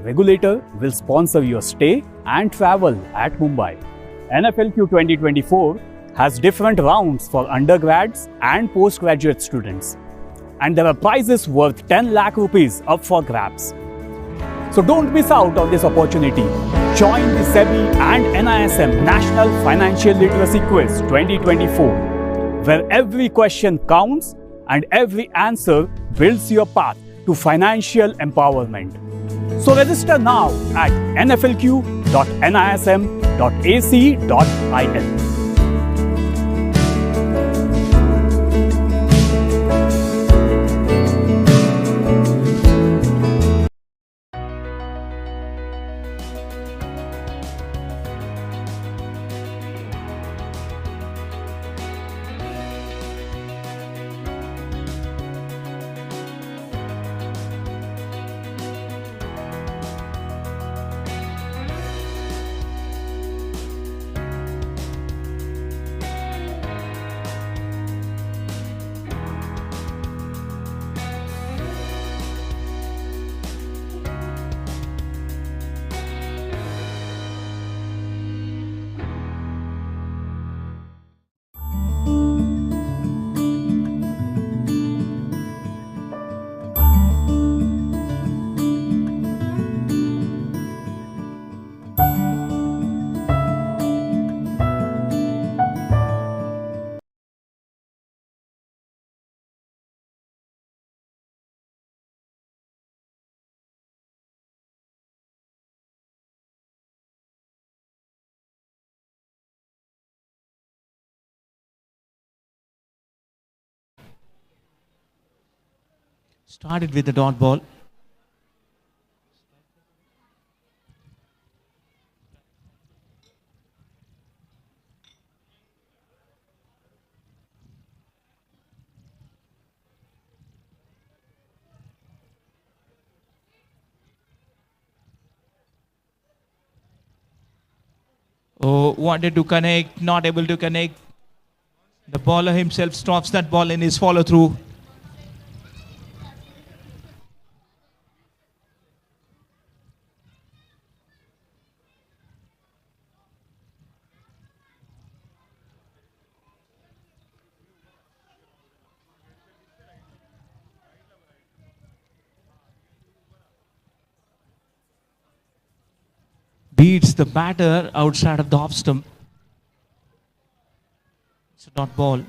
regulator will sponsor your stay and travel at Mumbai. NFLQ 2024 has different rounds for undergrads and postgraduate students. And there are prizes worth 10 lakh rupees up for grabs. So don't miss out on this opportunity. Join the SEBI and NISM National Financial Literacy Quiz 2024, where every question counts and every answer builds your path to financial empowerment. So register now at nflq.nism.ac.in. Started with the dot ball. Oh, wanted to connect, not able to connect. The bowler himself stops that ball in his follow through. Beats the batter outside of the off stump. It's a dot ball.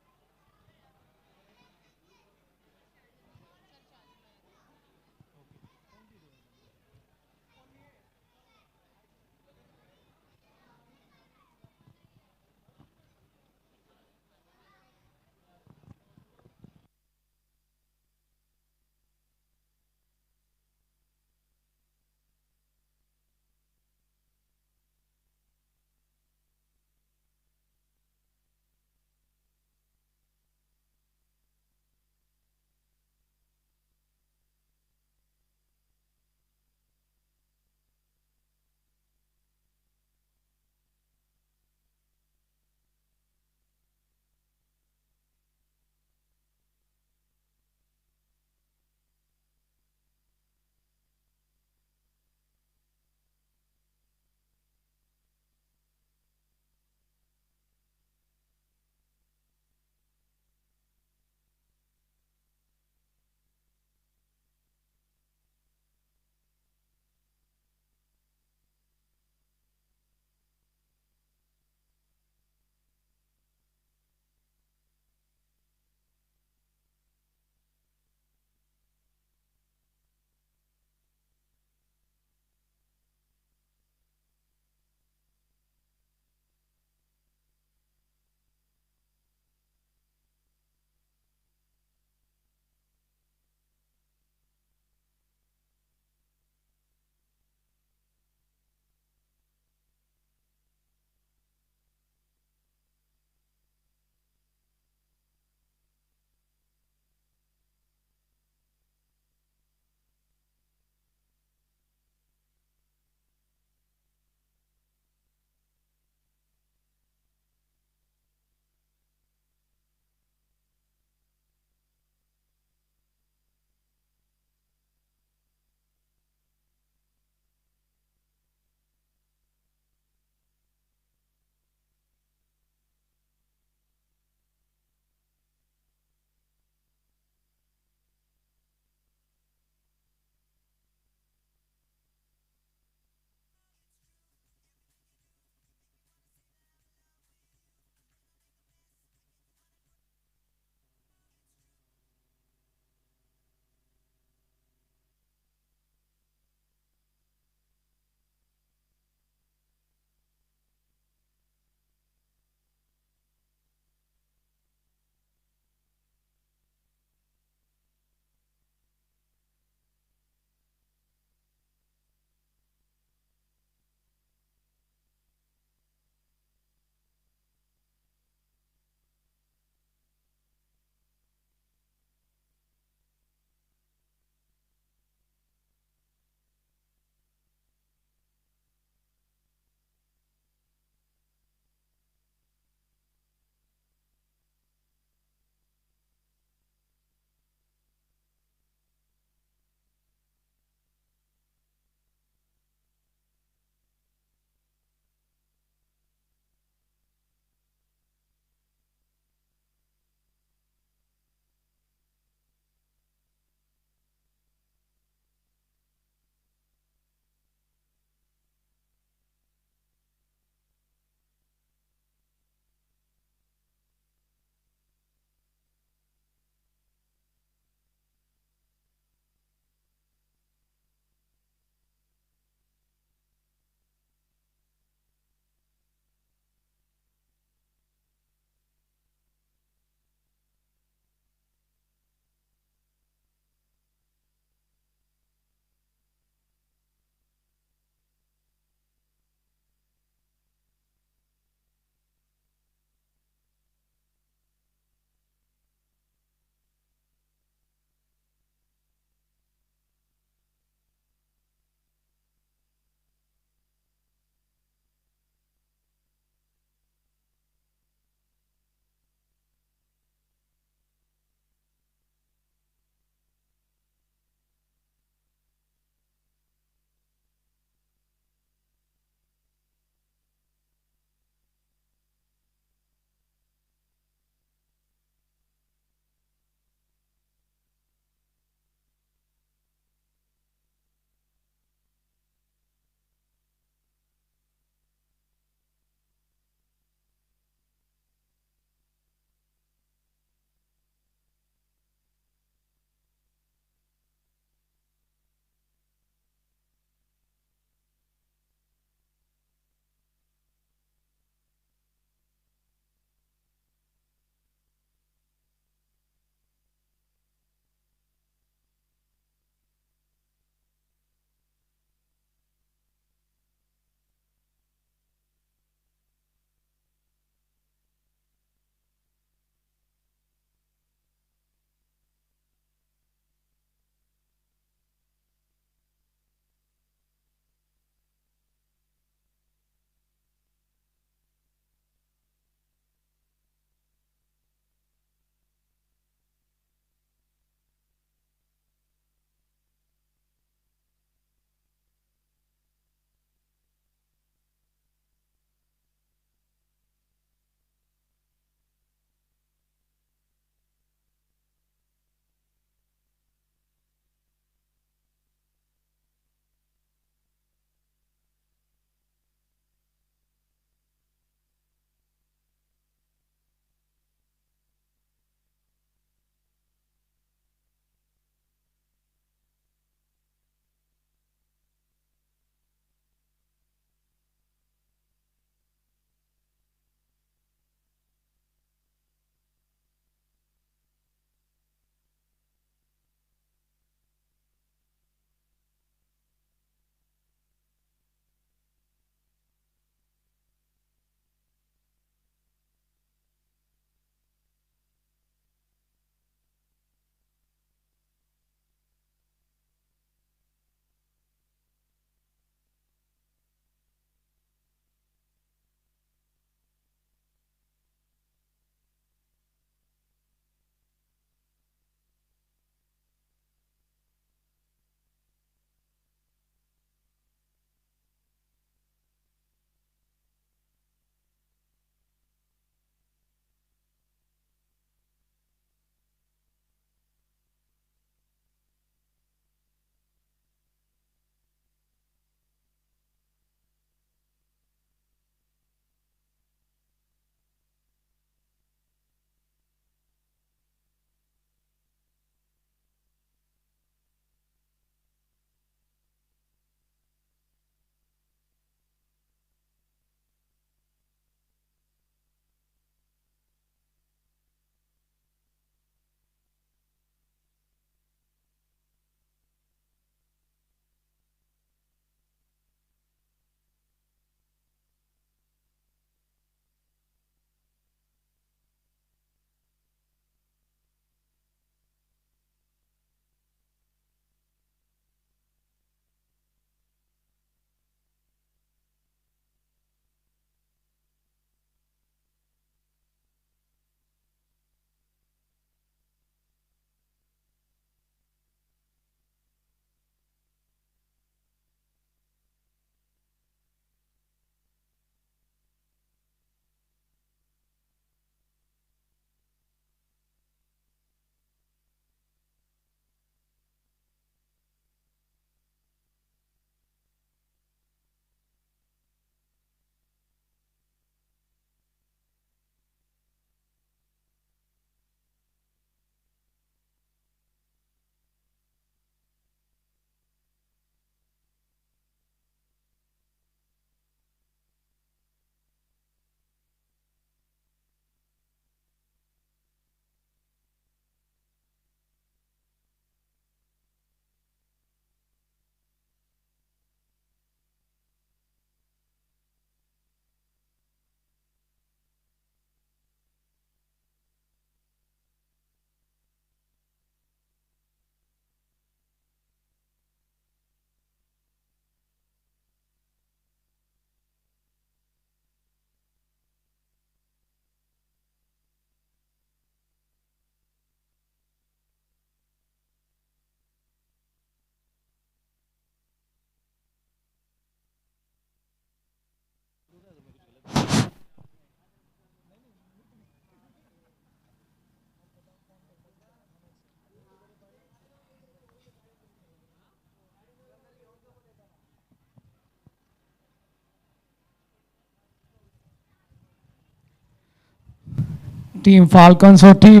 Team falcons और team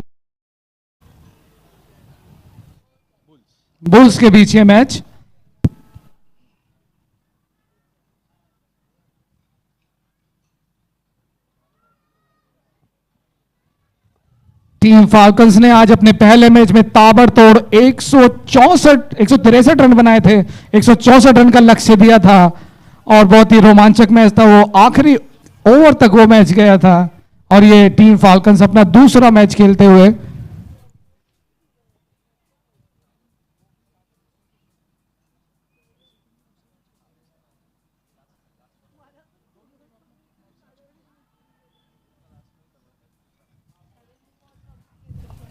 bulls के बीच ये match. Team falcons ने आज अपने पहले match में ताबड़तोड़ 163 run बनाए थे। 164 रन का लक्ष्य दिया था और बहुत ही रोमांचक मैच था। वो आखिरी ओवर तक वो मैच गया था और ये टीम फाल्कन्स अपना दूसरा मैच खेलते हुए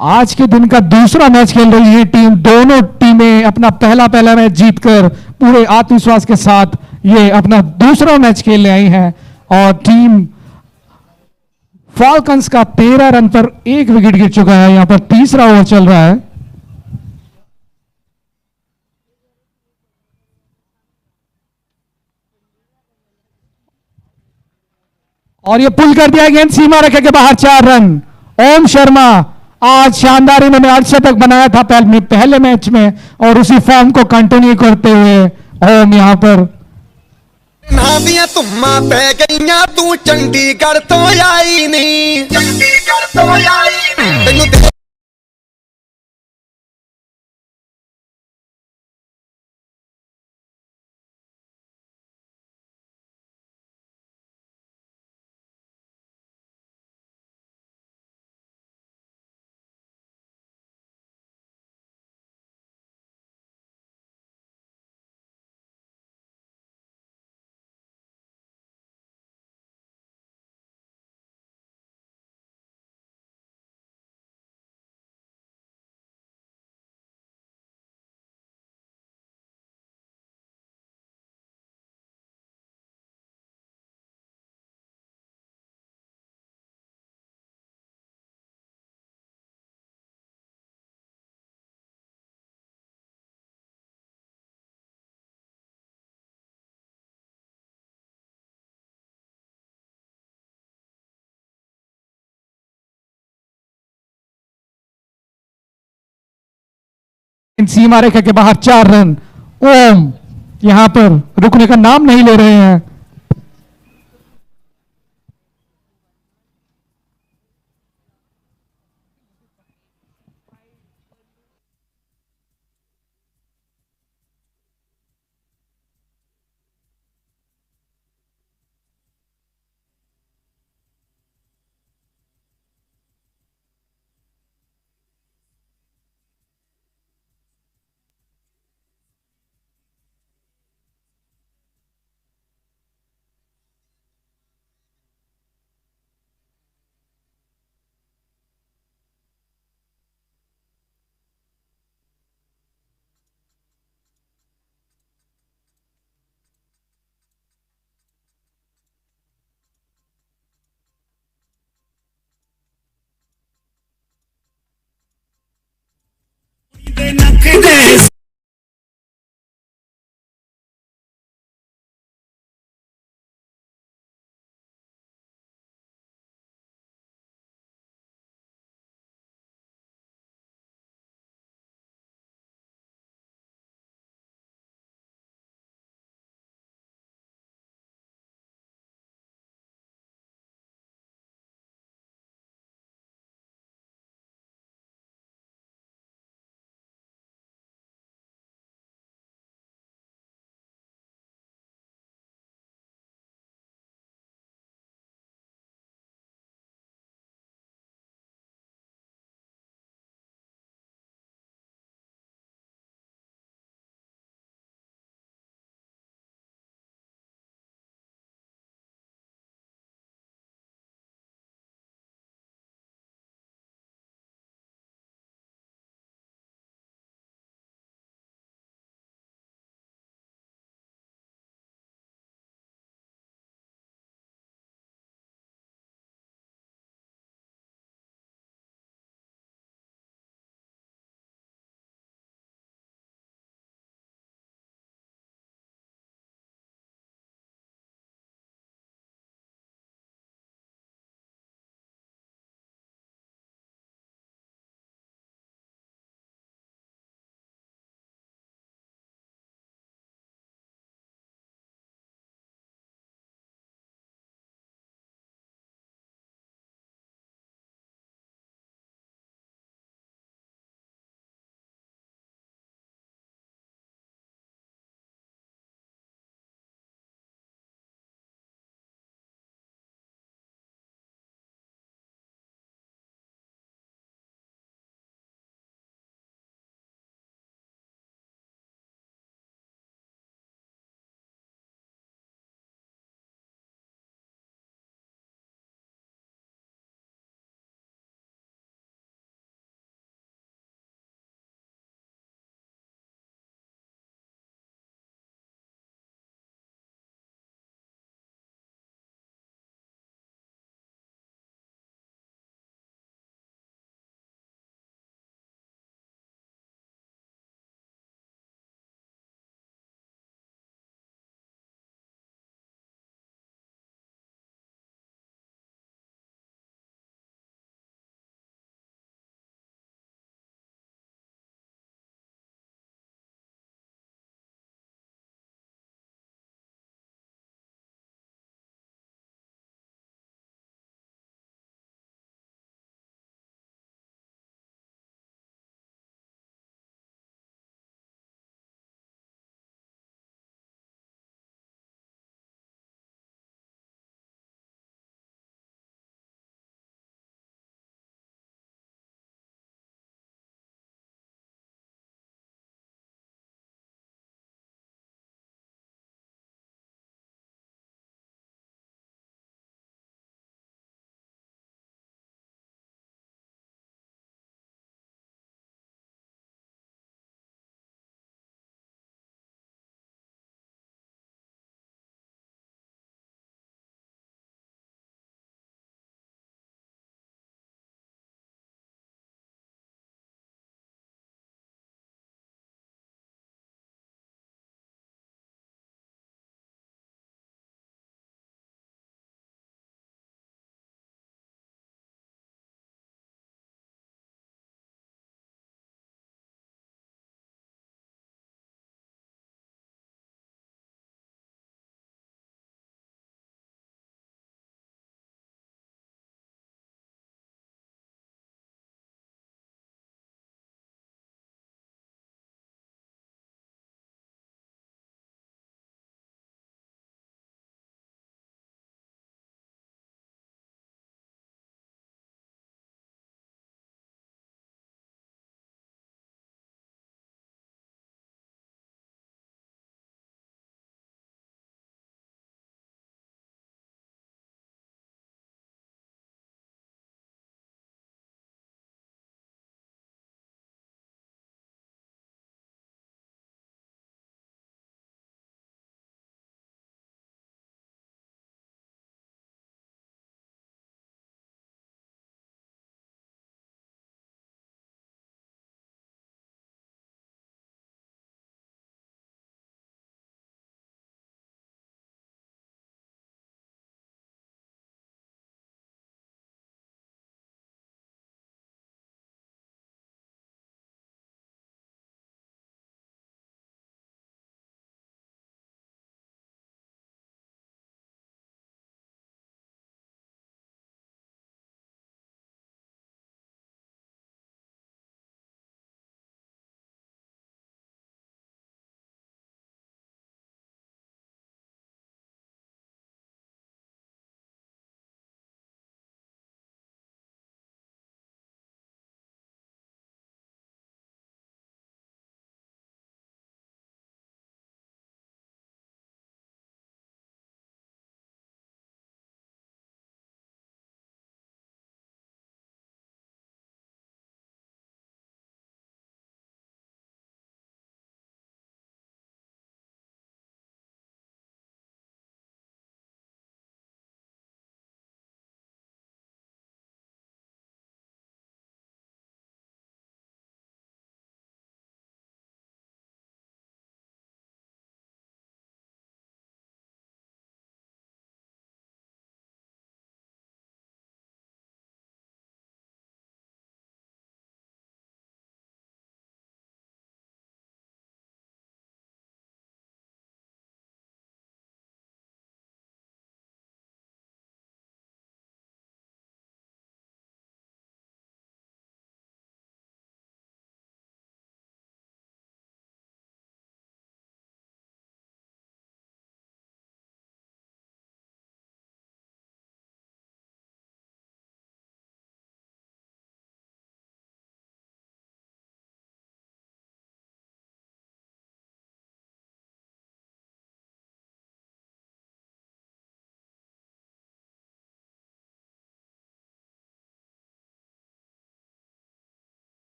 आज के दिन का दूसरा मैच खेल रही है टीम। दोनों टीमें अपना पहला मैच जीतकर पूरे आत्मविश्वास के साथ ये अपना दूसरा मैच खेलने आई हैं और टीम फाल्कन्स का 13 रन पर एक विकेट गिर चुका है। यहां पर तीसरा ओवर चल रहा है और ये पुल कर दिया गेंद सीमा रेखा के बाहर। 4 रन। ओम शर्मा आज शानदार इन्होंने अर्धशतक बनाया था पहले मैच में और उसी फॉर्म को कंटिन्यू करते हुए ओम यहां पर नादियां तुम्मा पै गईयां तू चंडीगढ़ तो आई नहीं, चंडीगढ़ तो आई नहीं तेनू सीमा रेखा के बाहर। 4 रन। ओम यहां पर रुकने का नाम नहीं ले रहे हैं।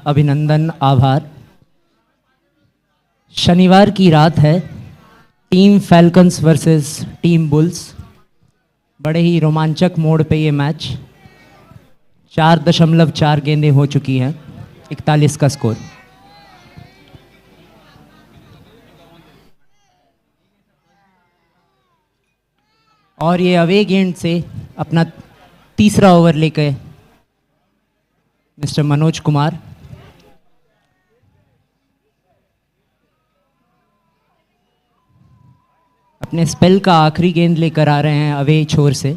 अभिनंदन, आभार। शनिवार की रात है, team falcons versus team bulls. बड़े ही रोमांचक मोड़ पे ये मैच। 4.4 गेंदें हो चुकी हैं, 41 का स्कोर। और ये अवे गेंद से अपना तीसरा ओवर लेकर मिस्टर मनोज कुमार। अपने स्पेल का आखिरी गेंद लेकर आ रहे हैं अवे छोर से।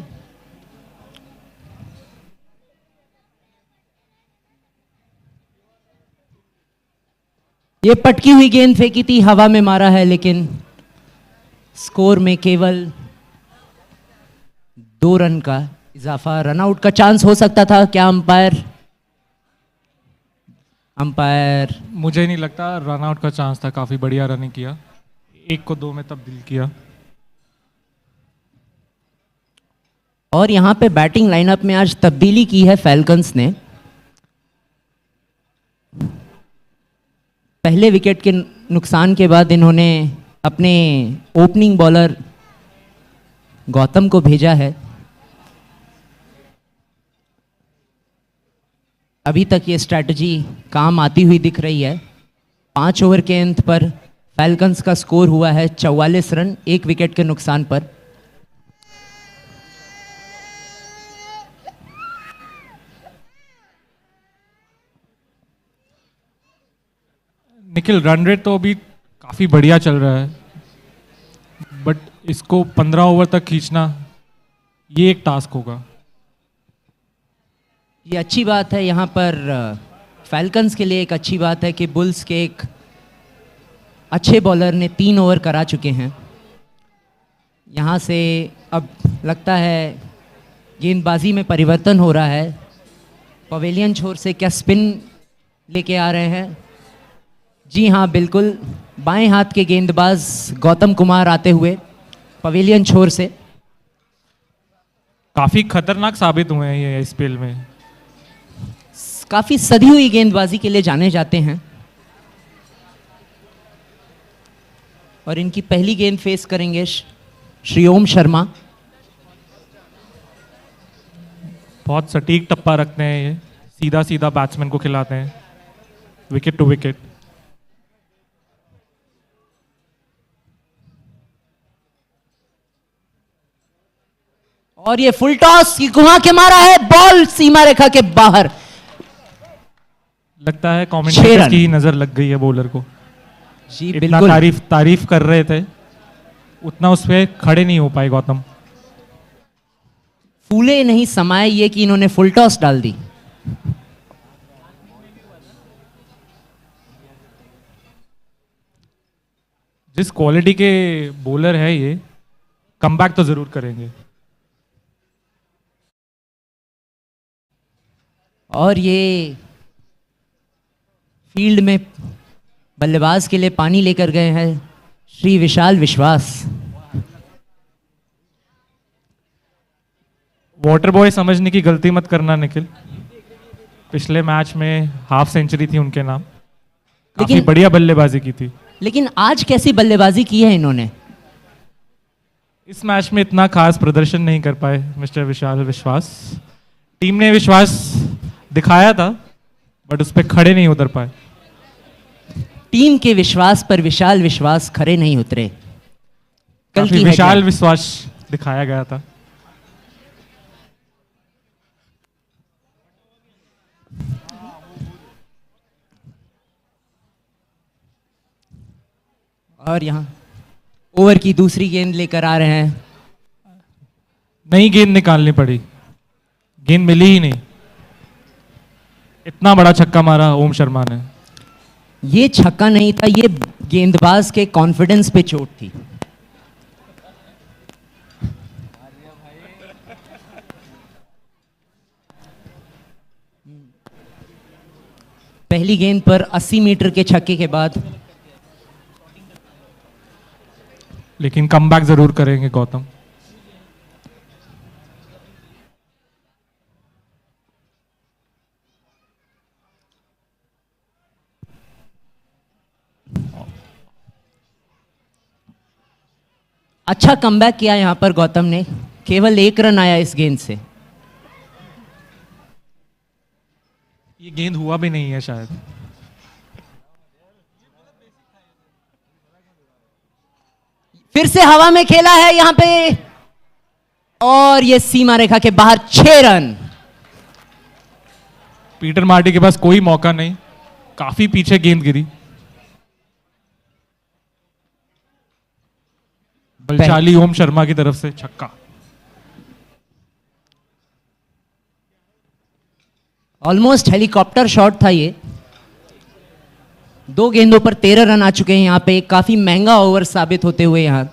ये पटकी हुई गेंद फेंकी थी, हवा में मारा है, लेकिन स्कोर में केवल 2 रन का इजाफा। रनआउट का चांस हो सकता था क्या? अंपायर मुझे नहीं लगता रनआउट का चांस था। काफ़ी बढ़िया रनिंग किया, 1 को 2 में तब्दील किया। और यहाँ पे बैटिंग लाइनअप में आज तब्दीली की है फैल्कन्स ने। पहले विकेट के नुकसान के बाद इन्होंने अपने ओपनिंग बॉलर गौतम को भेजा है। अभी तक ये स्ट्रैटेजी काम आती हुई दिख रही है। 5 ओवर के अंत पर फैल्कन्स का स्कोर हुआ है 44 रन, 1 विकेट के नुकसान पर। निखिल, रन रेट तो अभी काफ़ी बढ़िया चल रहा है, बट इसको 15 ओवर तक खींचना ये एक टास्क होगा। ये अच्छी बात है यहाँ पर फैल्कन्स के लिए। एक अच्छी बात है कि बुल्स के एक अच्छे बॉलर ने 3 ओवर करा चुके हैं। यहाँ से अब लगता है गेंदबाजी में परिवर्तन हो रहा है। पवेलियन छोर से क्या स्पिन लेके आ रहे हैं? जी हाँ, बिल्कुल। बाएं हाथ के गेंदबाज गौतम कुमार आते हुए पवेलियन छोर से। काफ़ी खतरनाक साबित हुए हैं ये इस स्पेल में। काफ़ी सधी हुई गेंदबाजी के लिए जाने जाते हैं। और इनकी पहली गेंद फेस करेंगे श्री ओम शर्मा। बहुत सटीक टप्पा रखते हैं ये, सीधा सीधा बैट्समैन को खिलाते हैं, विकेट टू विकेट। और ये फुल टॉस की घुमा के मारा है, बॉल सीमा रेखा के बाहर। लगता है कमेंटेटर्स की नजर लग गई है बॉलर को। जी इतना बिल्कुल। तारीफ कर रहे थे, उतना उस पे खड़े नहीं हो पाए गौतम। फूले नहीं समाये ये कि इन्होंने फुल टॉस डाल दी। जिस क्वालिटी के बॉलर है ये, कमबैक तो जरूर करेंगे। और ये फील्ड में बल्लेबाज के लिए पानी लेकर गए हैं श्री विशाल विश्वास। वाटर बॉय समझने की गलती मत करना निखिल। पिछले मैच में हाफ सेंचुरी थी उनके नाम, काफी बढ़िया बल्लेबाजी की थी। लेकिन आज कैसी बल्लेबाजी की है इन्होंने? इस मैच में इतना खास प्रदर्शन नहीं कर पाए मिस्टर विशाल विश्वास। टीम ने विश्वास दिखाया था, बट उस पर खड़े नहीं उतर पाए। टीम के विश्वास पर विशाल विश्वास खड़े नहीं उतरे। कल काफी की विशाल विश्वास दिखाया गया था। और यहाँ ओवर की दूसरी गेंद लेकर आ रहे हैं। नई गेंद निकालनी पड़ी, गेंद मिली ही नहीं। इतना बड़ा छक्का मारा ओम शर्मा ने। ये छक्का नहीं था, ये गेंदबाज के कॉन्फिडेंस पे चोट थी। पहली गेंद पर 80 मीटर के छक्के के बाद लेकिन कमबैक जरूर करेंगे गौतम। अच्छा कमबैक किया यहाँ पर गौतम ने, केवल 1 रन आया इस गेंद से। ये गेंद हुआ भी नहीं है शायद। फिर से हवा में खेला है यहां पे और ये सीमा रेखा के बाहर 6 रन। पीटर मार्टी के पास कोई मौका नहीं, काफी पीछे गेंद गिरी। बलशाली ओम शर्मा की तरफ से छक्का। ऑलमोस्ट हेलीकॉप्टर शॉट था ये। 2 गेंदों पर 13 रन आ चुके हैं यहां पे, काफी महंगा ओवर साबित होते हुए यहां।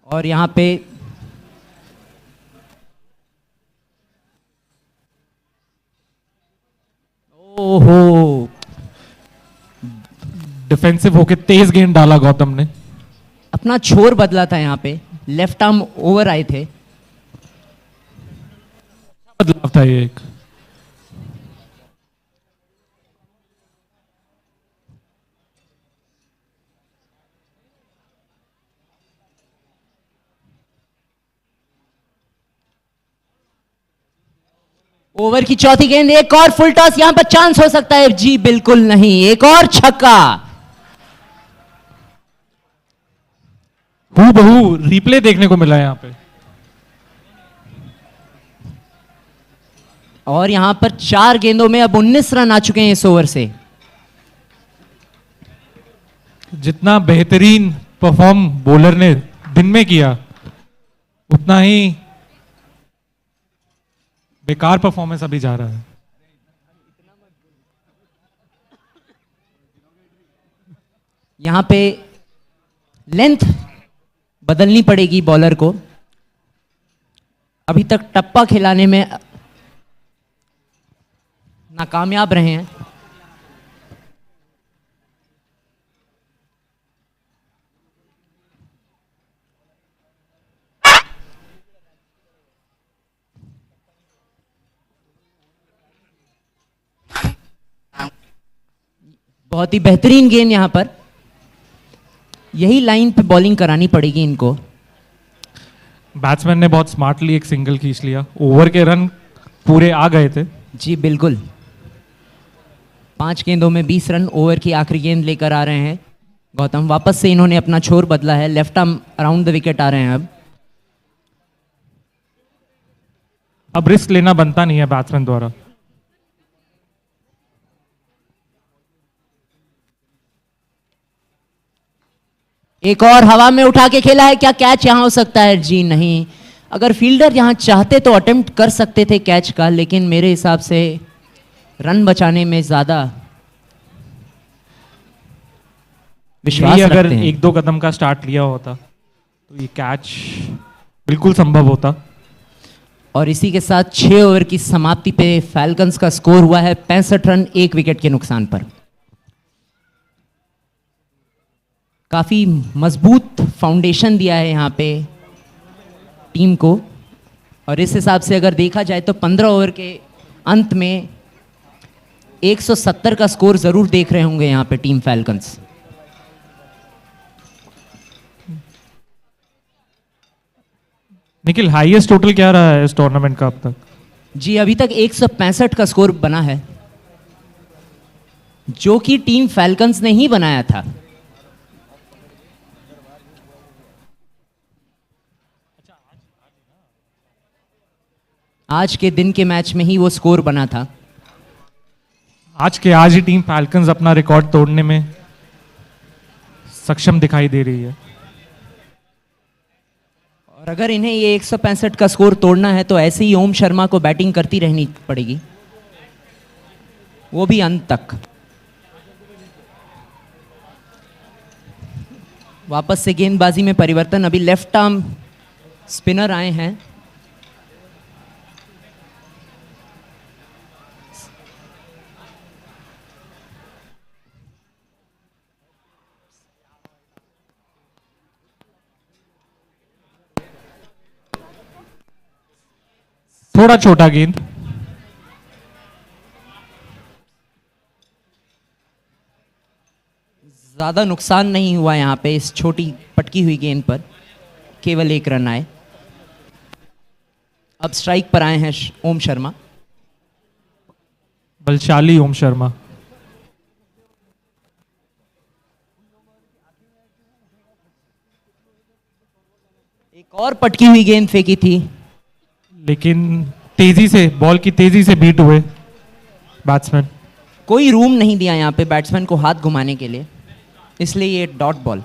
और यहां पे ओहो, डिफेंसिव होके तेज गेंद डाला गौतम ने। अपना छोर बदला था यहां पे, लेफ्ट आर्म ओवर आए थे। बदलाव था ये एक। ओवर की चौथी गेंद, एक और फुल टॉस, यहां पर चांस हो सकता है। जी बिल्कुल नहीं, एक और छक्का। हूबहू रिप्ले देखने को मिला है यहां पे। और यहां पर 4 गेंदों में अब 19 रन आ चुके हैं इस ओवर से। जितना बेहतरीन परफॉर्म बॉलर ने दिन में किया, उतना ही बेकार परफॉर्मेंस अभी जा रहा है। यहां पे लेंथ बदलनी पड़ेगी बॉलर को। अभी तक टप्पा खिलाने में नाकामयाब रहे हैं। बहुत ही बेहतरीन गेंद यहां पर। यही लाइन पे बॉलिंग करानी पड़ेगी इनको। बैट्समैन ने बहुत स्मार्टली एक सिंगल खींच लिया। ओवर के रन पूरे आ गए थे। जी बिल्कुल, 5 गेंदों में 20 रन। ओवर की आखिरी गेंद लेकर आ रहे हैं गौतम। वापस से इन्होंने अपना छोर बदला है, left arm around the wicket आ रहे हैं। अब रिस्क लेना बनता नहीं है बैट्समैन द्वारा। एक और हवा में उठा के खेला है, क्या कैच यहां हो सकता है? जी नहीं। अगर फील्डर यहां चाहते तो अटेम्प्ट कर सकते थे कैच का, लेकिन मेरे हिसाब से रन बचाने में ज्यादा विश्वास अगर रखते हैं। 1-2 कदम का स्टार्ट लिया होता तो ये कैच बिल्कुल संभव होता। और इसी के साथ 6 ओवर की समाप्ति पे फैल्कन्स का स्कोर हुआ है 65 रन 1 विकेट के नुकसान पर। काफी मजबूत फाउंडेशन दिया है यहां पे टीम को। और इस हिसाब से अगर देखा जाए तो 15 ओवर के अंत में 170 का स्कोर जरूर देख रहे होंगे यहां पे team falcons. Nikhil, highest total क्या रहा है इस टूर्नामेंट का अब तक? जी अभी तक 165 का स्कोर बना है, जो कि टीम फैल्कन्स ने ही बनाया था। आज के दिन के मैच में ही वो स्कोर बना था। आज ही टीम फैल्कन्स अपना रिकॉर्ड तोड़ने में सक्षम दिखाई दे रही है। और अगर इन्हें ये 165 का स्कोर तोड़ना है तो ऐसे ही ओम शर्मा को बैटिंग करती रहनी पड़ेगी, वो भी अंत तक। वापस से गेंदबाजी में परिवर्तन। अभी लेफ्ट आर्म स्पिनर आए हैं। थोड़ा छोटा गेंद। ज़्यादा नुकसान नहीं हुआ यहाँ पे इस छोटी पटकी हुई गेंद पर, केवल 1 रन आए। अब स्ट्राइक पर आए हैं ओम शर्मा। बलशाली ओम शर्मा। एक और पटकी हुई गेंद फेंकी थी, लेकिन तेजी से, बॉल की तेजी से बीट हुए बैट्समैन। कोई रूम नहीं दिया यहाँ पे बैट्समैन को हाथ घुमाने के लिए, इसलिए ये डॉट बॉल।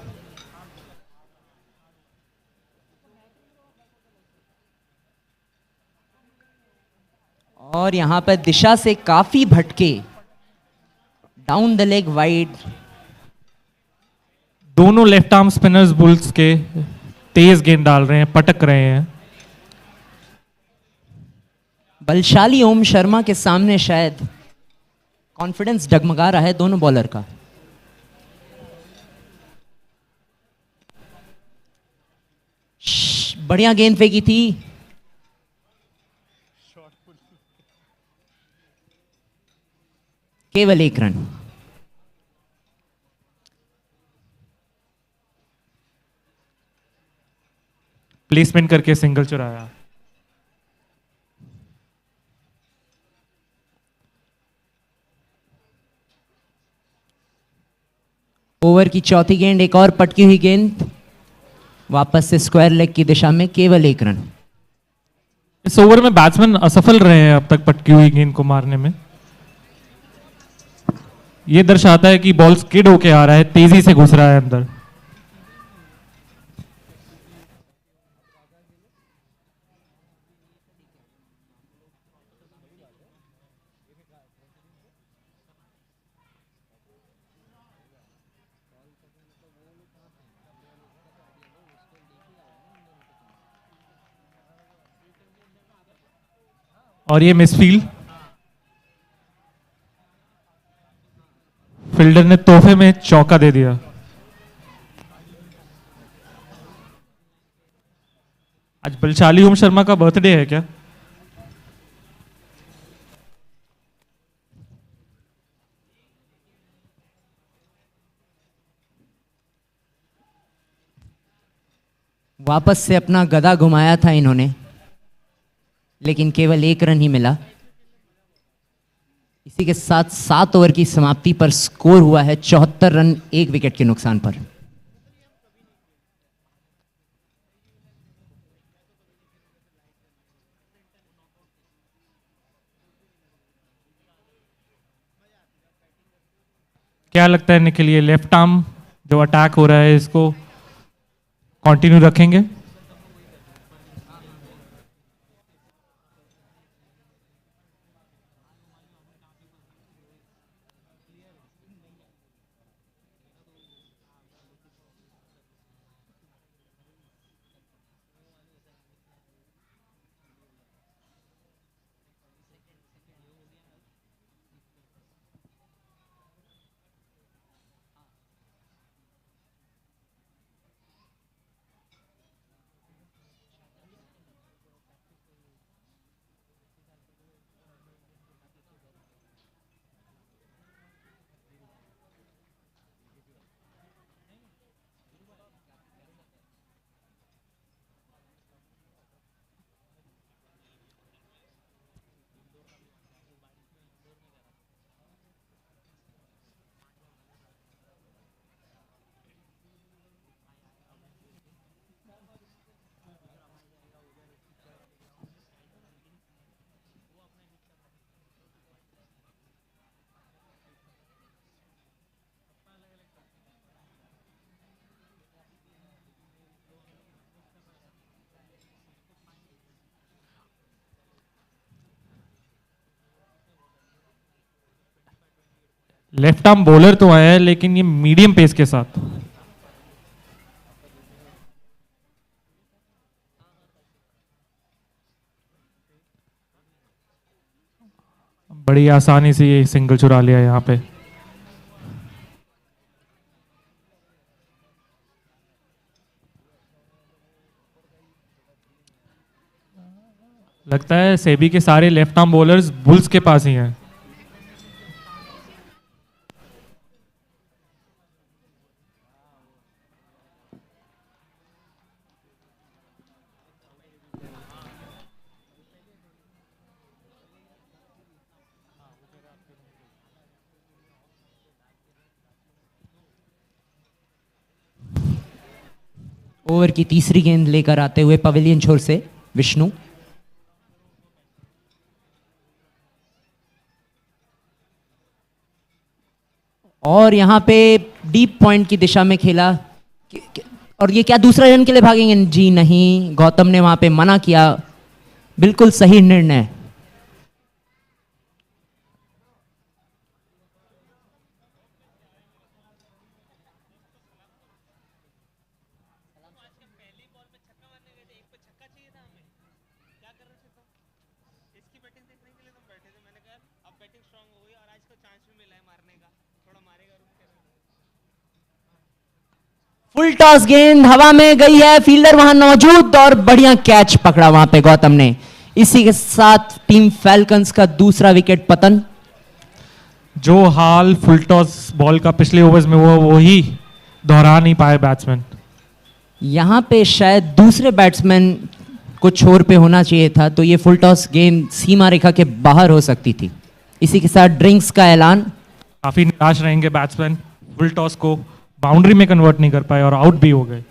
और यहाँ पर दिशा से काफी भटके, डाउन द लेग वाइड। दोनों लेफ्ट आर्म स्पिनर्स बुल्स के तेज गेंद डाल रहे हैं, पटक रहे हैं। बलशाली ओम शर्मा के सामने शायद कॉन्फिडेंस डगमगा रहा है दोनों बॉलर का। बढ़िया गेंद फेंकी थी, केवल 1 रन। प्लेसमेंट करके सिंगल चुराया। ओवर की चौथी गेंद, एक और पटकी हुई गेंद, वापस से स्क्वायर लेग की दिशा में, केवल 1 रन। इस ओवर में बैट्समैन असफल रहे हैं अब तक पटकी हुई गेंद को मारने में। यह दर्शाता है कि बॉल स्किड होके आ रहा है, तेजी से घुस रहा है अंदर। और ये मिसफील्ड, फील्डर ने तोहफे में चौका दे दिया। आज बलशाली ओम शर्मा का बर्थडे है क्या? वापस से अपना गदा घुमाया था इन्होंने, लेकिन केवल 1 रन ही मिला। इसी के साथ 7 ओवर की समाप्ति पर स्कोर हुआ है 74 रन 1 विकेट के नुकसान पर। क्या लगता है निखिल, ये लेफ्ट आर्म जो अटैक हो रहा है इसको कंटिन्यू रखेंगे? लेफ्ट आर्म बॉलर तो आया है, लेकिन ये मीडियम पेस के साथ। बड़ी आसानी से ये सिंगल चुरा लिया यहां पे। लगता है सेबी के सारे लेफ्ट आर्म बॉलर्स बुल्स के पास ही हैं। ओवर की तीसरी गेंद लेकर आते हुए पवेलियन छोर से विष्णु। और यहां पे डीप पॉइंट की दिशा में खेला और ये क्या दूसरा रन के लिए भागेंगे? जी नहीं, गौतम ने वहां पे मना किया। बिल्कुल सही निर्णय। फुल टॉस गेंद हवा में गई है, फील्डर वहां मौजूद और बढ़िया कैच पकड़ा वहां पे गौतम ने। इसी के साथ टीम फैल्कन्स का दूसरा विकेट पतन। जो हाल फुल टॉस बॉल का पिछले ओवर्स में हुआ वही दोहरा नहीं पाए बैट्समैन। यहां पे शायद दूसरे बैट्समैन को छोर पे होना चाहिए था, तो ये फुल टॉस गेंद सीमा रेखा के बाहर हो सकती थी। इसी के साथ ड्रिंक्स का ऐलान। काफी निराश रहेंगे बैट्समैन, फुल टॉस को बाउंड्री में कन्वर्ट नहीं कर पाए और आउट भी हो गए।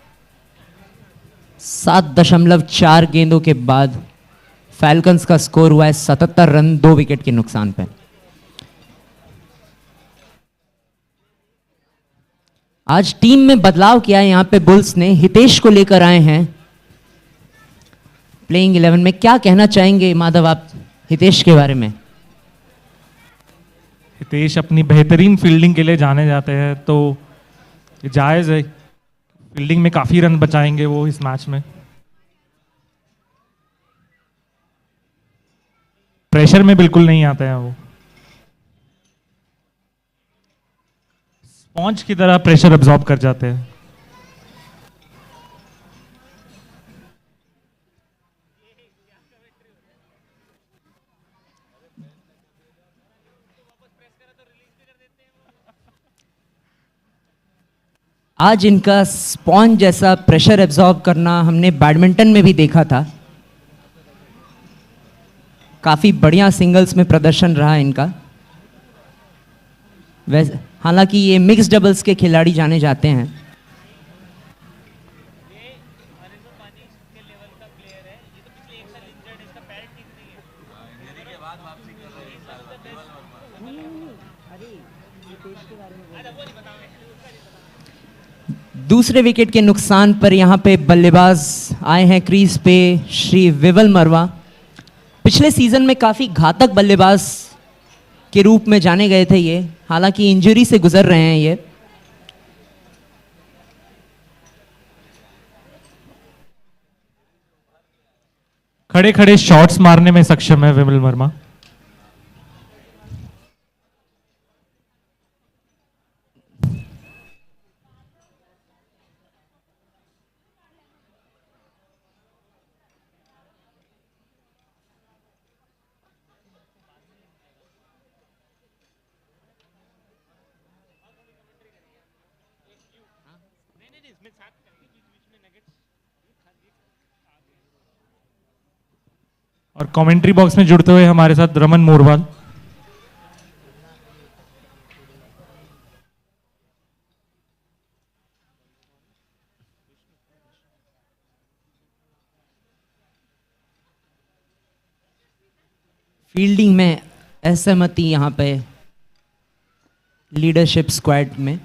7.4 गेंदों के बाद फैल्कन्स का स्कोर हुआ है 77 रन 2 विकेट के नुकसान पे। आज टीम में बदलाव किया है यहां पे बुल्स ने, हितेश को लेकर आए हैं प्लेइंग 11 में। क्या कहना चाहेंगे माधव आप हितेश के बारे में? हितेश अपनी बेहतरीन फील्डिंग के लिए जाने जाते हैं, तो ये जायज़ है। फील्डिंग में काफ़ी रन बचाएंगे वो इस मैच में। प्रेशर में बिल्कुल नहीं आते हैं वो, स्पॉन्ज की तरह प्रेशर अब्सॉर्ब कर जाते हैं। आज इनका स्पॉन्ज जैसा प्रेशर एब्जॉर्ब करना हमने बैडमिंटन में भी देखा था। काफ़ी बढ़िया सिंगल्स में प्रदर्शन रहा इनका। वैसे हालांकि ये मिक्स डबल्स के खिलाड़ी जाने जाते हैं। दूसरे विकेट के नुकसान पर यहां पे बल्लेबाज आए हैं क्रीज पे श्री विवल मरवा। पिछले सीजन में काफ़ी घातक बल्लेबाज के रूप में जाने गए थे ये, हालांकि इंजरी से गुजर रहे हैं ये। खड़े खड़े शॉट्स मारने में सक्षम है विमल वर्मा। और कमेंट्री बॉक्स में जुड़ते हुए हमारे साथ रमन मोरवाल। फील्डिंग में असहमति यहां पे लीडरशिप स्क्वाड में।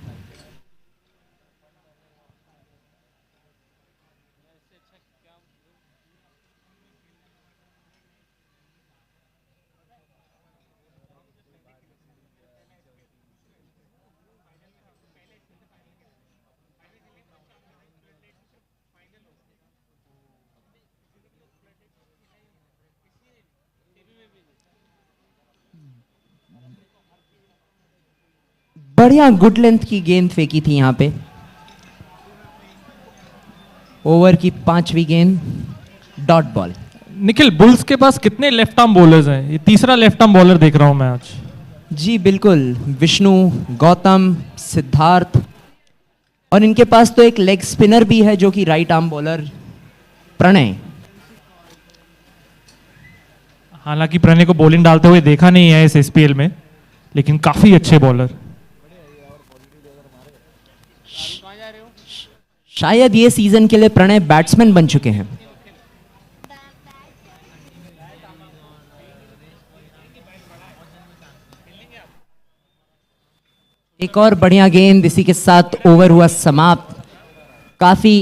बढ़िया गुड लेंथ की गेंद फेंकी थी यहां पे। ओवर की 5वीं गेंद डॉट बॉल। निखिल, बुल्स के पास कितने लेफ्ट आर्म बॉलर्स हैं? ये तीसरा लेफ्ट आर्म बॉलर देख रहा हूं मैं आज। जी बिल्कुल, विष्णु, गौतम, सिद्धार्थ और इनके पास तो एक लेग स्पिनर भी है जो कि राइट आर्म बॉलर प्रणय। हालांकि प्रणय को बॉलिंग डालते हुए देखा नहीं है इस एसपीएल में, लेकिन काफी अच्छे बॉलर। शायद ये सीजन के लिए प्रणय बैट्समैन बन चुके हैं। एक और बढ़िया गेंद, इसी के साथ ओवर हुआ समाप्त। काफी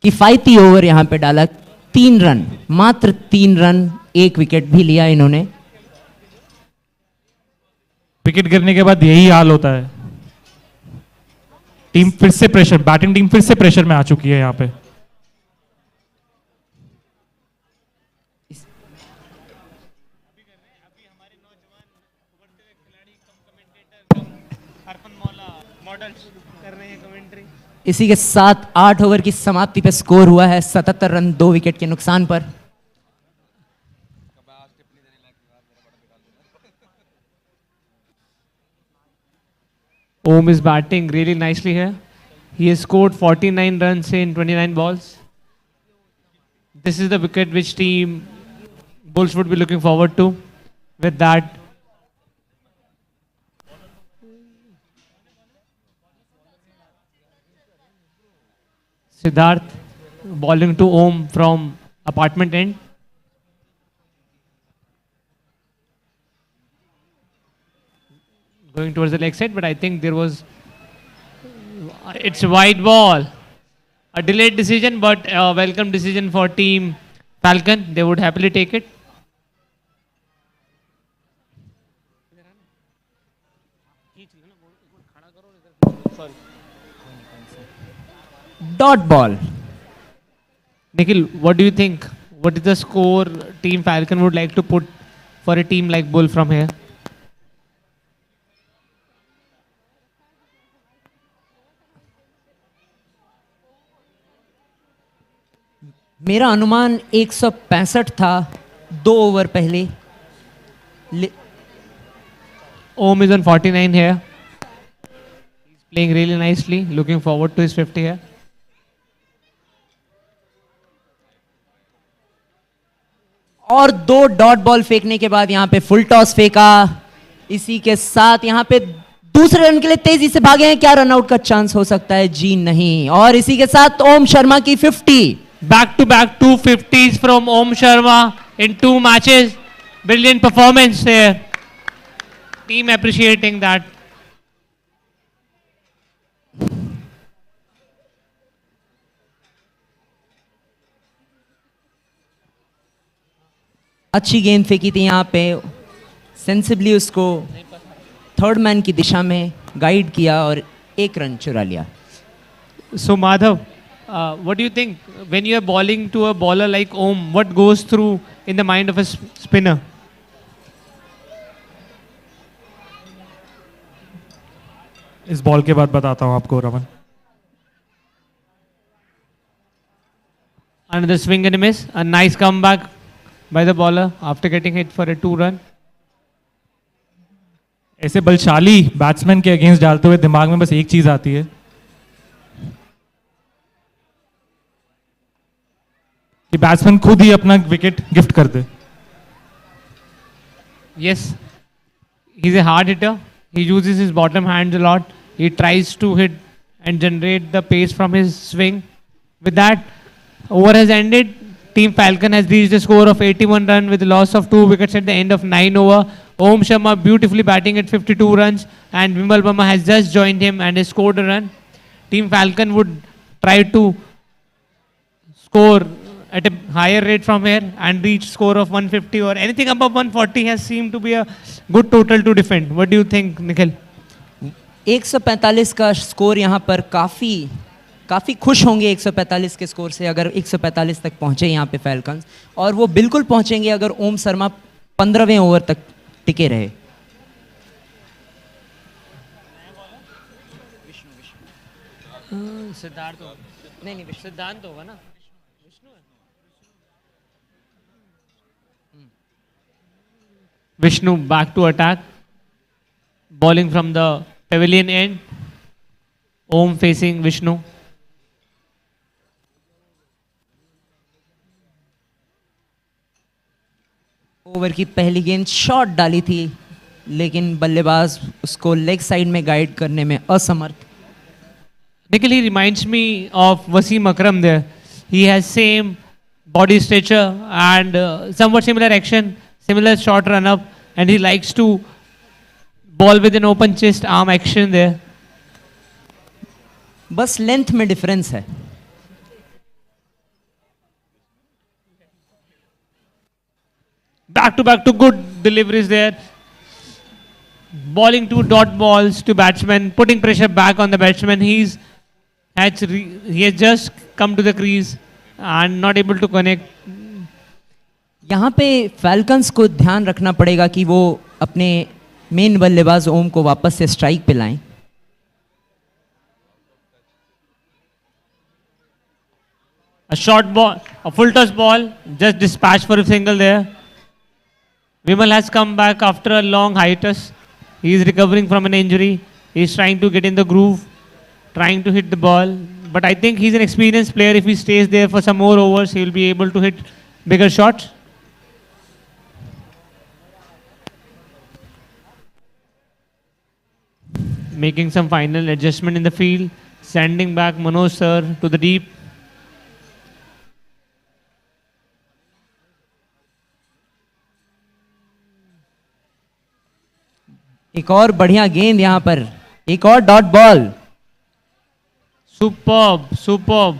किफायती ओवर यहां पे डाला, 3 रन, मात्र 3 रन, 1 विकेट भी लिया इन्होंने। विकेट गिरने के बाद यही हाल होता है, टीम फिर से प्रेशर, बैटिंग टीम फिर से प्रेशर में आ चुकी है यहां पे। इसी के साथ 8 ओवर की समाप्ति पे स्कोर हुआ है 77 रन 2 विकेट के नुकसान पर। Om is batting really nicely here. He has scored 49 runs in 29 balls. This is the wicket which team Bulls would be looking forward to. With that, Siddharth bowling to Om from apartment end. Going towards the leg side, but I think there was, it's a wide ball. A delayed decision, but a welcome decision for team Falcon. They would happily take it. Dot ball. Nikhil, what do you think? What is the score team Falcon would like to put for a team like Bull from here? मेरा अनुमान 165 था 2 over पहले। Om is on 49 here. He's playing really nicely. Looking forward to his 50 here. और 2 dot ball फेंकने के बाद यहां पे फुल टॉस फेंका। इसी के साथ यहां पे दूसरे रन के लिए तेजी से भागे हैं। क्या रनआउट का चांस हो सकता है? जी नहीं। और इसी के साथ ओम शर्मा की 50। Back to back 250s from Om Sharma in 2 matches. Brilliant performance there. Team appreciating that. अच्छी गेंद फेंकी थी यहाँ पे, सेंसिबली उसको थर्ड मैन की दिशा में गाइड किया और 1 रन चुरा लिया। So Madhav, what do you think when you are bowling to a bowler like Om? What goes through in the mind of a spinner? इस बॉल के बाद बताता हूं आपको Raman. Another swing and a miss. A nice comeback by the bowler after getting hit for a 2 run. ऐसे बलशाली batsman के against डालते हुए दिमाग में बस एक चीज आती है कि बैट्समैन खुद ही अपना विकेट गिफ्ट कर दे। Yes, he's a hard hitter. He uses his bottom hands a lot. He tries to hit and generate the pace from his swing. With that, over has ended. Team Falcon has reached a score of 81 runs with a loss of 2 wickets at the end of 9 overs. Om Sharma beautifully batting at 52 runs, and Vimal Verma has just joined him and has scored a run. Team Falcon would try to score at a higher rate from here and reach score of 150 or anything above 140 has seemed to be a good total to defend. What do you think, Nikhil? 145 का score यहाँ पर काफ़ी खुश होंगे 145 के score से अगर 145 तक पहुँचे यहाँ पे फैल्कन्स, और वो बिल्कुल पहुँचेंगे अगर ओम शर्मा 15वें ओवर तक टिके रहे। सिद्धार्थ नहीं सिद्धांत होगा ना। Vishnu back to attack, bowling from the pavilion end. Om facing Vishnu. Over की पहली गेंद शॉट डाली थी, लेकिन बल्लेबाज उसको लेग साइड में गाइड करने में असमर्थ। Nikhil, he reminds me of Wasim Akram there. He has same body stature and somewhat similar action, similar short run up, and he likes to ball with an open chest arm action there. बस length में difference है. Back to good deliveries there. Bowling two dot balls to batsman, putting pressure back on the batsman. He has just come to the crease and not able to connect. यहाँ पे falcons को ध्यान रखना पड़ेगा कि वो अपने मेन बल्लेबाज ओम को वापस से स्ट्राइक पे लाएं. A short ball, a full toss ball, just dispatched for a single there. Vimal has come back after a long hiatus. He is recovering from an injury. He is trying to get in the groove, trying to hit the ball. But I think he's an experienced player. If he stays there for some more overs, he will be able to hit bigger shots. Making some final adjustment in the field. Sending back Manoj sir to the deep. एक और बढ़िया गेंद यहाँ पर, एक और dot ball. Superb.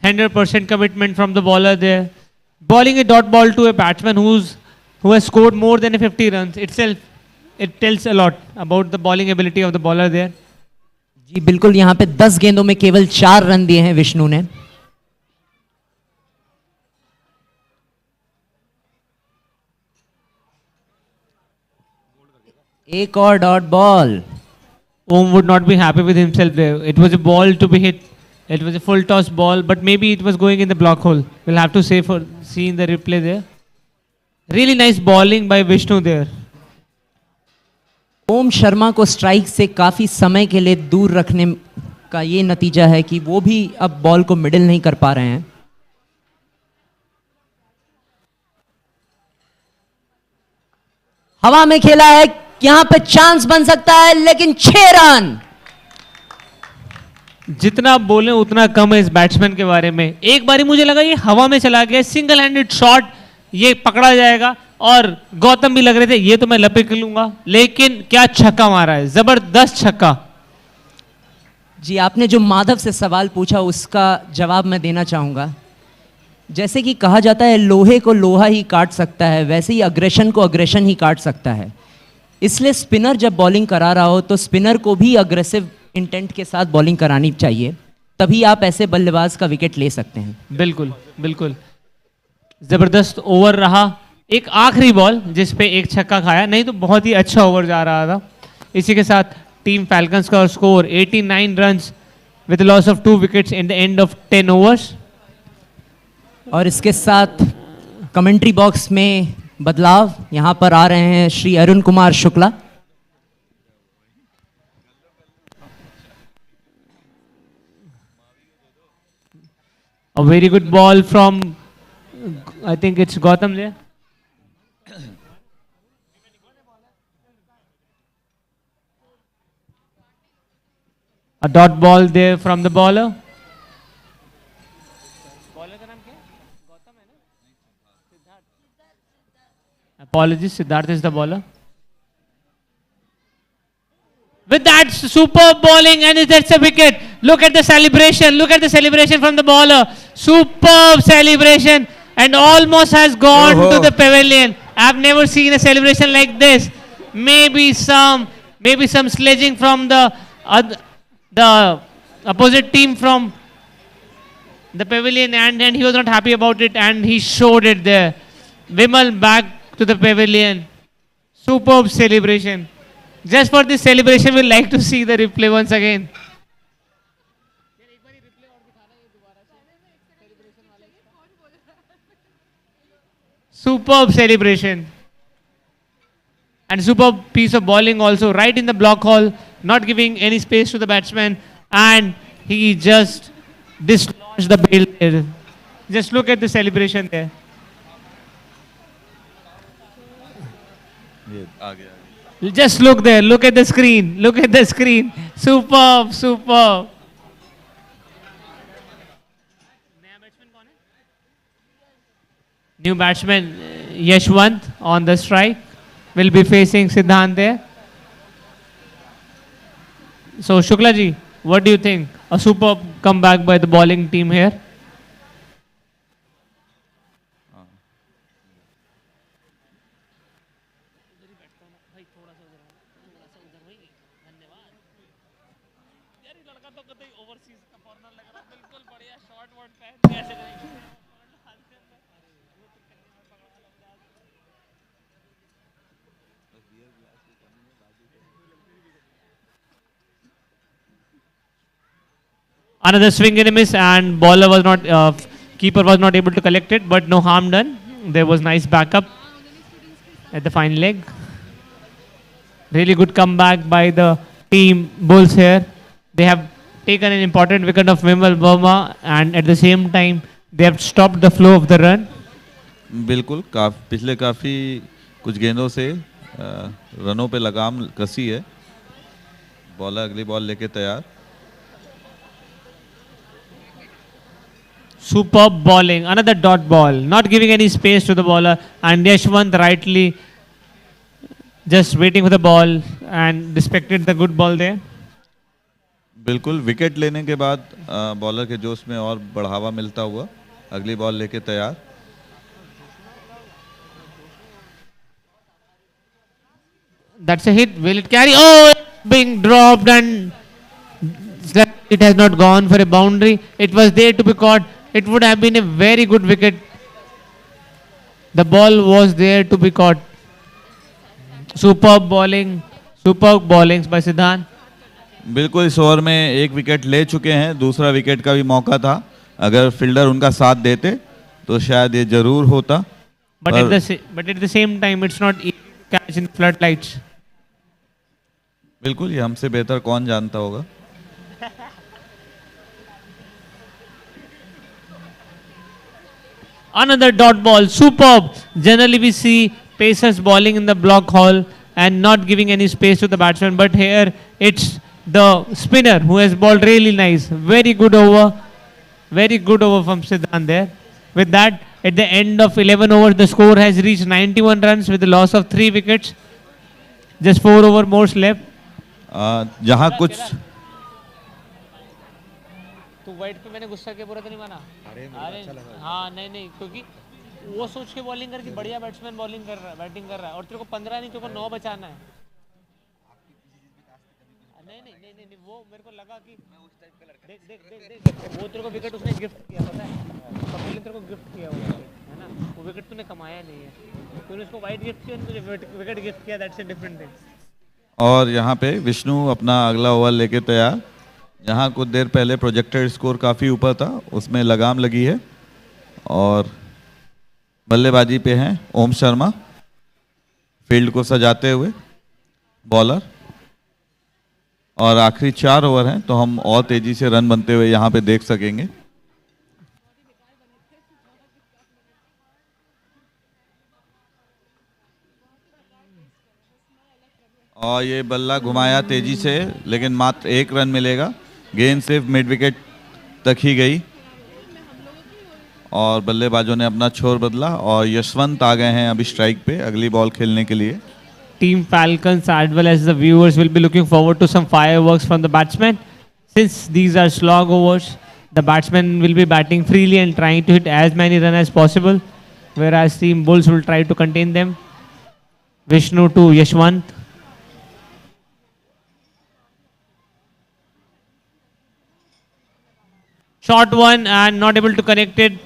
100% commitment from the bowler there. Bowling a dot ball to a batsman who has scored more than 50 runs itself, it tells a lot about the bowling ability of the bowler there. जी बिल्कुल, यहाँ पे 10 गेंदों में केवल 4 run दिए हैं विष्णु ने. एक और dot ball. Om would not be happy with himself there. It was a ball to be hit. It was a full toss ball, but maybe it was going in the block hole. We'll have to say for seeing the replay there. Really nice bowling by Vishnu there. ओम शर्मा को strike से काफी समय के लिए दूर रखने का ये नतीजा है कि वो भी अब बॉल को मिडिल नहीं कर पा रहे हैं. हवा में खेला है, यहां पे चांस बन सकता है, लेकिन 6 रन. जितना बोले उतना कम है इस बैट्समैन के बारे में. एक बारी मुझे लगा ये हवा में चला गया, सिंगल हैंडेड शॉट, ये पकड़ा जाएगा, और गौतम भी लग रहे थे ये तो मैं लपेट लूंगा, लेकिन क्या छक्का मारा है, जबरदस्त छक्का. जी, आपने जो माधव से सवाल पूछा उसका जवाब मैं देना चाहूंगा. जैसे कि कहा जाता है लोहे को लोहा ही काट सकता है, वैसे ही अग्रेशन को अग्रेशन ही काट सकता है. इसलिए स्पिनर जब बॉलिंग करा रहा हो तो स्पिनर को भी अग्रेसिव इंटेंट के साथ बॉलिंग करानी चाहिए, तभी आप ऐसे बल्लेबाज का विकेट ले सकते हैं. बिल्कुल जबरदस्त ओवर रहा. एक आखिरी बॉल जिस पे एक छक्का खाया, नहीं तो बहुत ही अच्छा ओवर जा रहा था. इसी के साथ टीम फैल्कन्स का score 89 runs with loss of 2 wickets in the end of 10 overs. और इसके साथ कमेंट्री बॉक्स में बदलाव. यहां पर आ रहे हैं Shri Arun Kumar Shukla. A very good ball from, I think it's Gautam there. A dot ball there from the bowler. Apologies, Siddharth is the bowler. With that superb bowling, and that's a wicket. Look at the celebration. Look at the celebration from the bowler. Superb celebration, and almost has gone to the pavilion. I've never seen a celebration like this. Maybe some sledging from the opposite team from the pavilion, and he was not happy about it, and he showed it there. Vimal back to the pavilion. Superb celebration. Just for this celebration, we'd like to see the replay once again. Superb celebration. And superb piece of bowling also, right in the block hole, not giving any space to the batsman, and he just dislodged the bail there. Just look at the celebration there. Just look there, look at the screen, Superb, superb. New batsman Yashwant on the strike will be facing Siddhant there. So Shukla ji, what do you think? A superb comeback by the bowling team here. Another swing and a miss, and bowler was not, keeper was not able to collect it, but no harm done. There was nice backup at the final leg. Really good comeback by the team Bulls here. They have taken an important wicket of Vimal Verma, and at the same time they have stopped the flow of the run. बिल्कुल पिछले काफ़ी कुछ गेंदों से रनों पे लगाम कसी है. बॉलर अगली बॉल लेके तैयार. Superb bowling, another dot ball, not giving any space to the bowler, and Yashwant rightly just waiting for the ball and respected the good ball there. बिल्कुल विकेट लेने के बाद बॉलर के जोश में और बढ़ावा मिलता हुआ अगली बॉल लेके तैयार. That's a hit. Will it carry? Oh, being dropped, and it has not gone for a boundary. It was there to be caught. It would have been a very good wicket. The ball was there to be caught. Superb bowling by Siddhant. बिल्कुल इस over में एक wicket ले चुके हैं. दूसरा wicket का भी मौका था. अगर फील्डर उनका साथ देते तो शायद ये जरूर होता. But at the same time, it's not easy to catch in floodlights. बिल्कुल ये हमसे बेहतर कौन जानता होगा. Another dot ball, superb. Generally we see pacers bowling in the block hole and not giving any space to the batsman, but here it's the spinner who has bowled really nice. Very good over from Siddhant there. With that, at the end of 11 overs, the score has reached 91 runs with the loss of 3 wickets. Just 4 over more left. जहाँ कुछ तो white पे मैंने गुस्सा किया, बुरा तो नहीं माना? अरे हाँ नहीं क्योंकि वो सोच के बॉलिंग करके बढ़िया बैट्समैन बैटिंग कर रहा है और तेरे को 15 नहीं, तेरे को 9 बचाना है. नहीं वो मेरे को लगा कि देख वो तेरे को विकेट उसने गिफ्ट किया, पता है? कपिल ने तेरे को गिफ्ट किया वो विकेट, है ना? वो विकेट तूने कमाया नहीं है, तूने उसको वाइट गिफ्ट किया, तुझे विकेट गिफ्ट किया. That's a different thing. और यहाँ पे विष्णु अपना अगला ओवर लेके तैयार. जहाँ कुछ देर पहले प्रोजेक्टेड स्कोर काफ़ी ऊपर था, उसमें लगाम लगी है और बल्लेबाजी पे हैं ओम शर्मा फील्ड को सजाते हुए बॉलर. और आखिरी 4 ओवर हैं तो हम और तेजी से रन बनते हुए यहाँ पे देख सकेंगे. और ये बल्ला घुमाया तेजी से, लेकिन मात्र 1 रन मिलेगा. गेंद सिर्फ मिड विकेट तक ही गई और बल्लेबाजों ने अपना छोर बदला और यशवंत आ गए हैं अभी स्ट्राइक पे अगली बॉल खेलने के लिए. Team Falcons as well as the viewers will be looking forward to some fireworks from the batsmen. Since these are slog overs, the batsmen will be batting freely and trying to hit as many runs as possible, whereas Team Bulls will try to contain them. Vishnu to Yashwant. Short one and not able to connect it.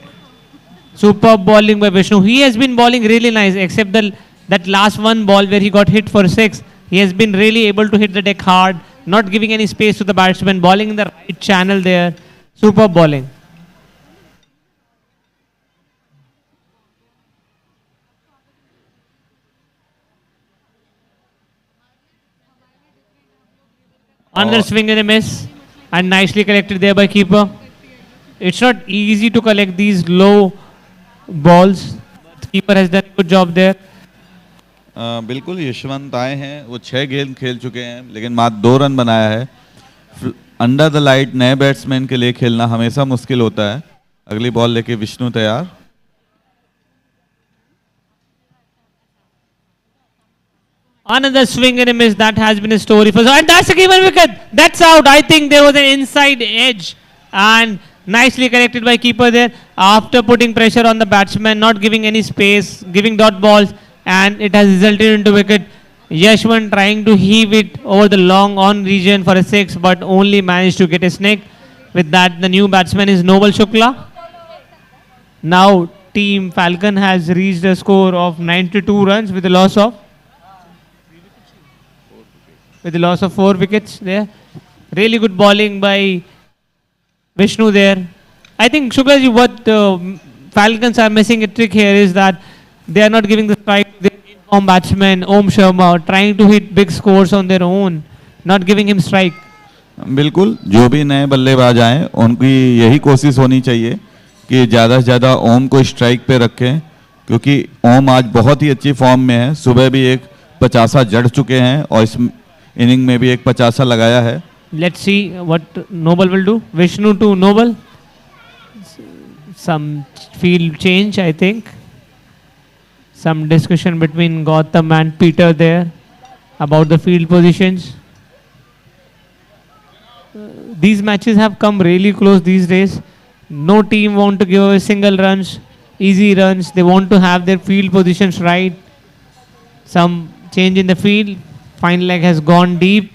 Superb bowling by Vishnu. He has been bowling really nice, except that last one ball where he got hit for 6. He has been really able to hit the deck hard, not giving any space to the batsman, bowling in the right channel there. Superb bowling. Another swing and a miss, and nicely collected there by keeper. It's not easy to collect these low balls. The keeper has done a good job there. बिल्कुल यशवंत आए हैं, वो 6 गेंद खेल चुके हैं लेकिन मात्र 2 रन बनाया है. अंडर द लाइट नए बैट्समैन के लिए खेलना हमेशा मुश्किल होता है। अगली बॉल लेके विष्णु तैयार। Another swing and a miss. That has been a story for. And that's a given wicket. That's out. I think there was an inside edge and nicely corrected by keeper there. After putting pressure on the batsman, not giving any space, giving dot balls, and it has resulted into wicket. Yashwan trying to heave it over the long on region for a 6, but only managed to get a snake. With that, the new batsman is Noble Shukla. Now, Team Falcon has reached a score of 92 runs with a loss of 4 wickets there. Really good bowling by Vishnu there. I think, Shuklaji, what Falcons are missing a trick here is that they are not giving the strike to their informed batsman, Om Sharma, trying to hit big scores on their own, not giving him strike. बिल्कुल, जो भी नए बल्लेबाज आए उनकी यही कोशिश होनी चाहिए कि ज़्यादा से ज़्यादा ओम को स्ट्राइक पे रखें, क्योंकि ओम आज बहुत ही अच्छी फॉर्म में है। सुबह भी एक 50 जड़ चुके हैं और इस इनिंग में भी एक 50 लगाया है। Let's see what Noble will do. Vishnu to Noble. Some field change, I think. Some discussion between Gautam and Peter there about the field positions. These matches have come really close these days. No team want to give away single runs, easy runs. They want to have their field positions right. Some change in the field. Fine leg has gone deep.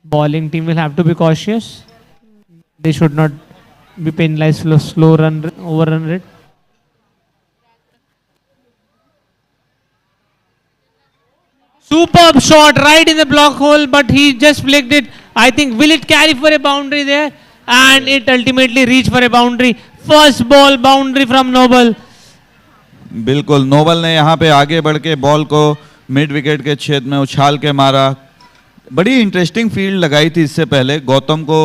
Bowling team will have to be cautious. They should not be penalized for slow run, overrun rate. Superb shot right in the block hole, but he just flicked it. I think, will it carry for a boundary there? And it ultimately reached for a boundary. First ball boundary from Noble. बिल्कुल, Nobel ने यहाँ पे आगे बढ़ के ball को mid wicket के छेद में उछाल के मारा। बड़ी इंटरेस्टिंग फील्ड लगाई थी इससे पहले। गौतम को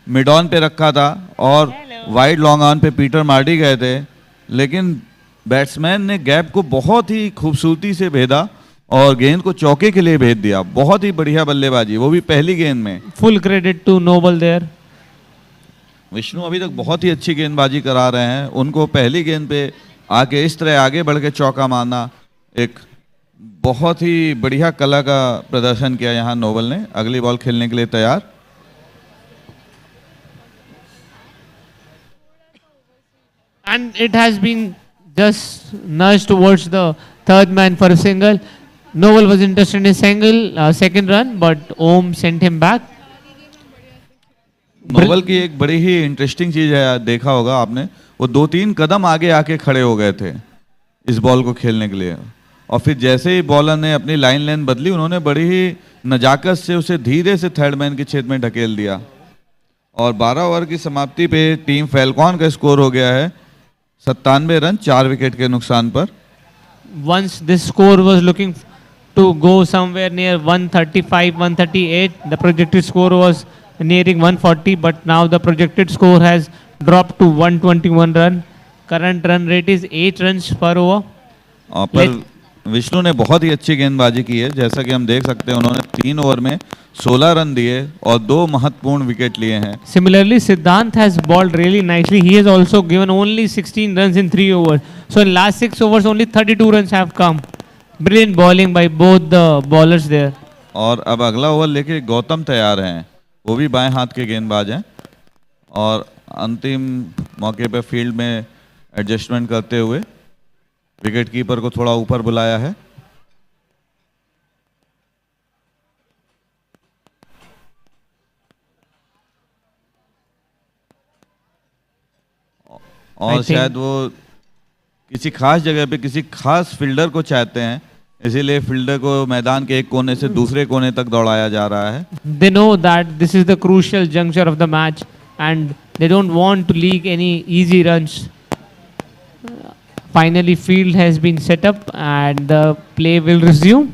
मिड ऑन पे रखा था और वाइड लॉन्ग ऑन पे पीटर मार्डी गए थे, लेकिन बैट्समैन ने गैप को बहुत ही खूबसूरती से भेदा और गेंद को चौके के लिए भेज दिया। बहुत ही बढ़िया बल्लेबाजी, वो भी पहली गेंद में। Full credit to Noble there. Vishnu अभी तक बहुत ही अच्छी गेंदबाजी करा रहे हैं। उनको पहली गेंद पे आगे इस तरह आगे बढ़ के चौका मारना, एक बहुत ही बढ़िया कला का प्रदर्शन किया यहाँ नोबल ने। अगली बॉल खेलने के लिए तैयार। And it has been just nudged towards the third man for a single. Noble was interested in a single, second run, but Om sent him back. Noble की एक बड़ी ही इंटरेस्टिंग चीज है, देखा होगा आपने, वो 2-3 कदम आगे आके खड़े हो गए थे इस बॉल को खेलने के लिए, और फिर जैसे ही बॉलर ने अपनी लाइन लेन बदली, उन्होंने बड़ी ही नजाकत से उसे धीरे से थर्ड मैन के छेद में ढकेल दिया। और 12 ओवर की समाप्ति पे टीम फैल्कॉन का स्कोर हो गया है 97 रन 4 विकेट के नुकसान पर। Once this score was looking to go somewhere near 135, 138, the projected score was nearing 140, but now the projected score has dropped to 121 run. Current run rate is 8 runs per over. पर विष्णु ने बहुत ही अच्छी गेंदबाजी की है, जैसा कि हम देख सकते हैं उन्होंने 3 ओवर में 16 रन दिए और 2 महत्वपूर्ण विकेट लिए हैं। Similarly, Siddhant has bowled really nicely. He has also given only 16 runs in 3 overs. So in last 6 overs, only 32 runs have come. Brilliant bowling by both the bowlers there. और अब अगला over लेके गौतम तैयार हैं, वो भी बाएं हाथ के गेंदबाज हैं, और अंतिम मौके पे फील्ड में एडजस्टमेंट करते हुए विकेट कीपर को थोड़ा ऊपर बुलाया है। और शायद वो किसी खास जगह पे किसी खास फील्डर को चाहते हैं, इसीलिए फील्डर को मैदान के एक कोने से दूसरे कोने तक दौड़ाया जा रहा है। They know that this is the crucial juncture of the match and they don't want to leak any easy runs. Finally, field has been set up and the play will resume.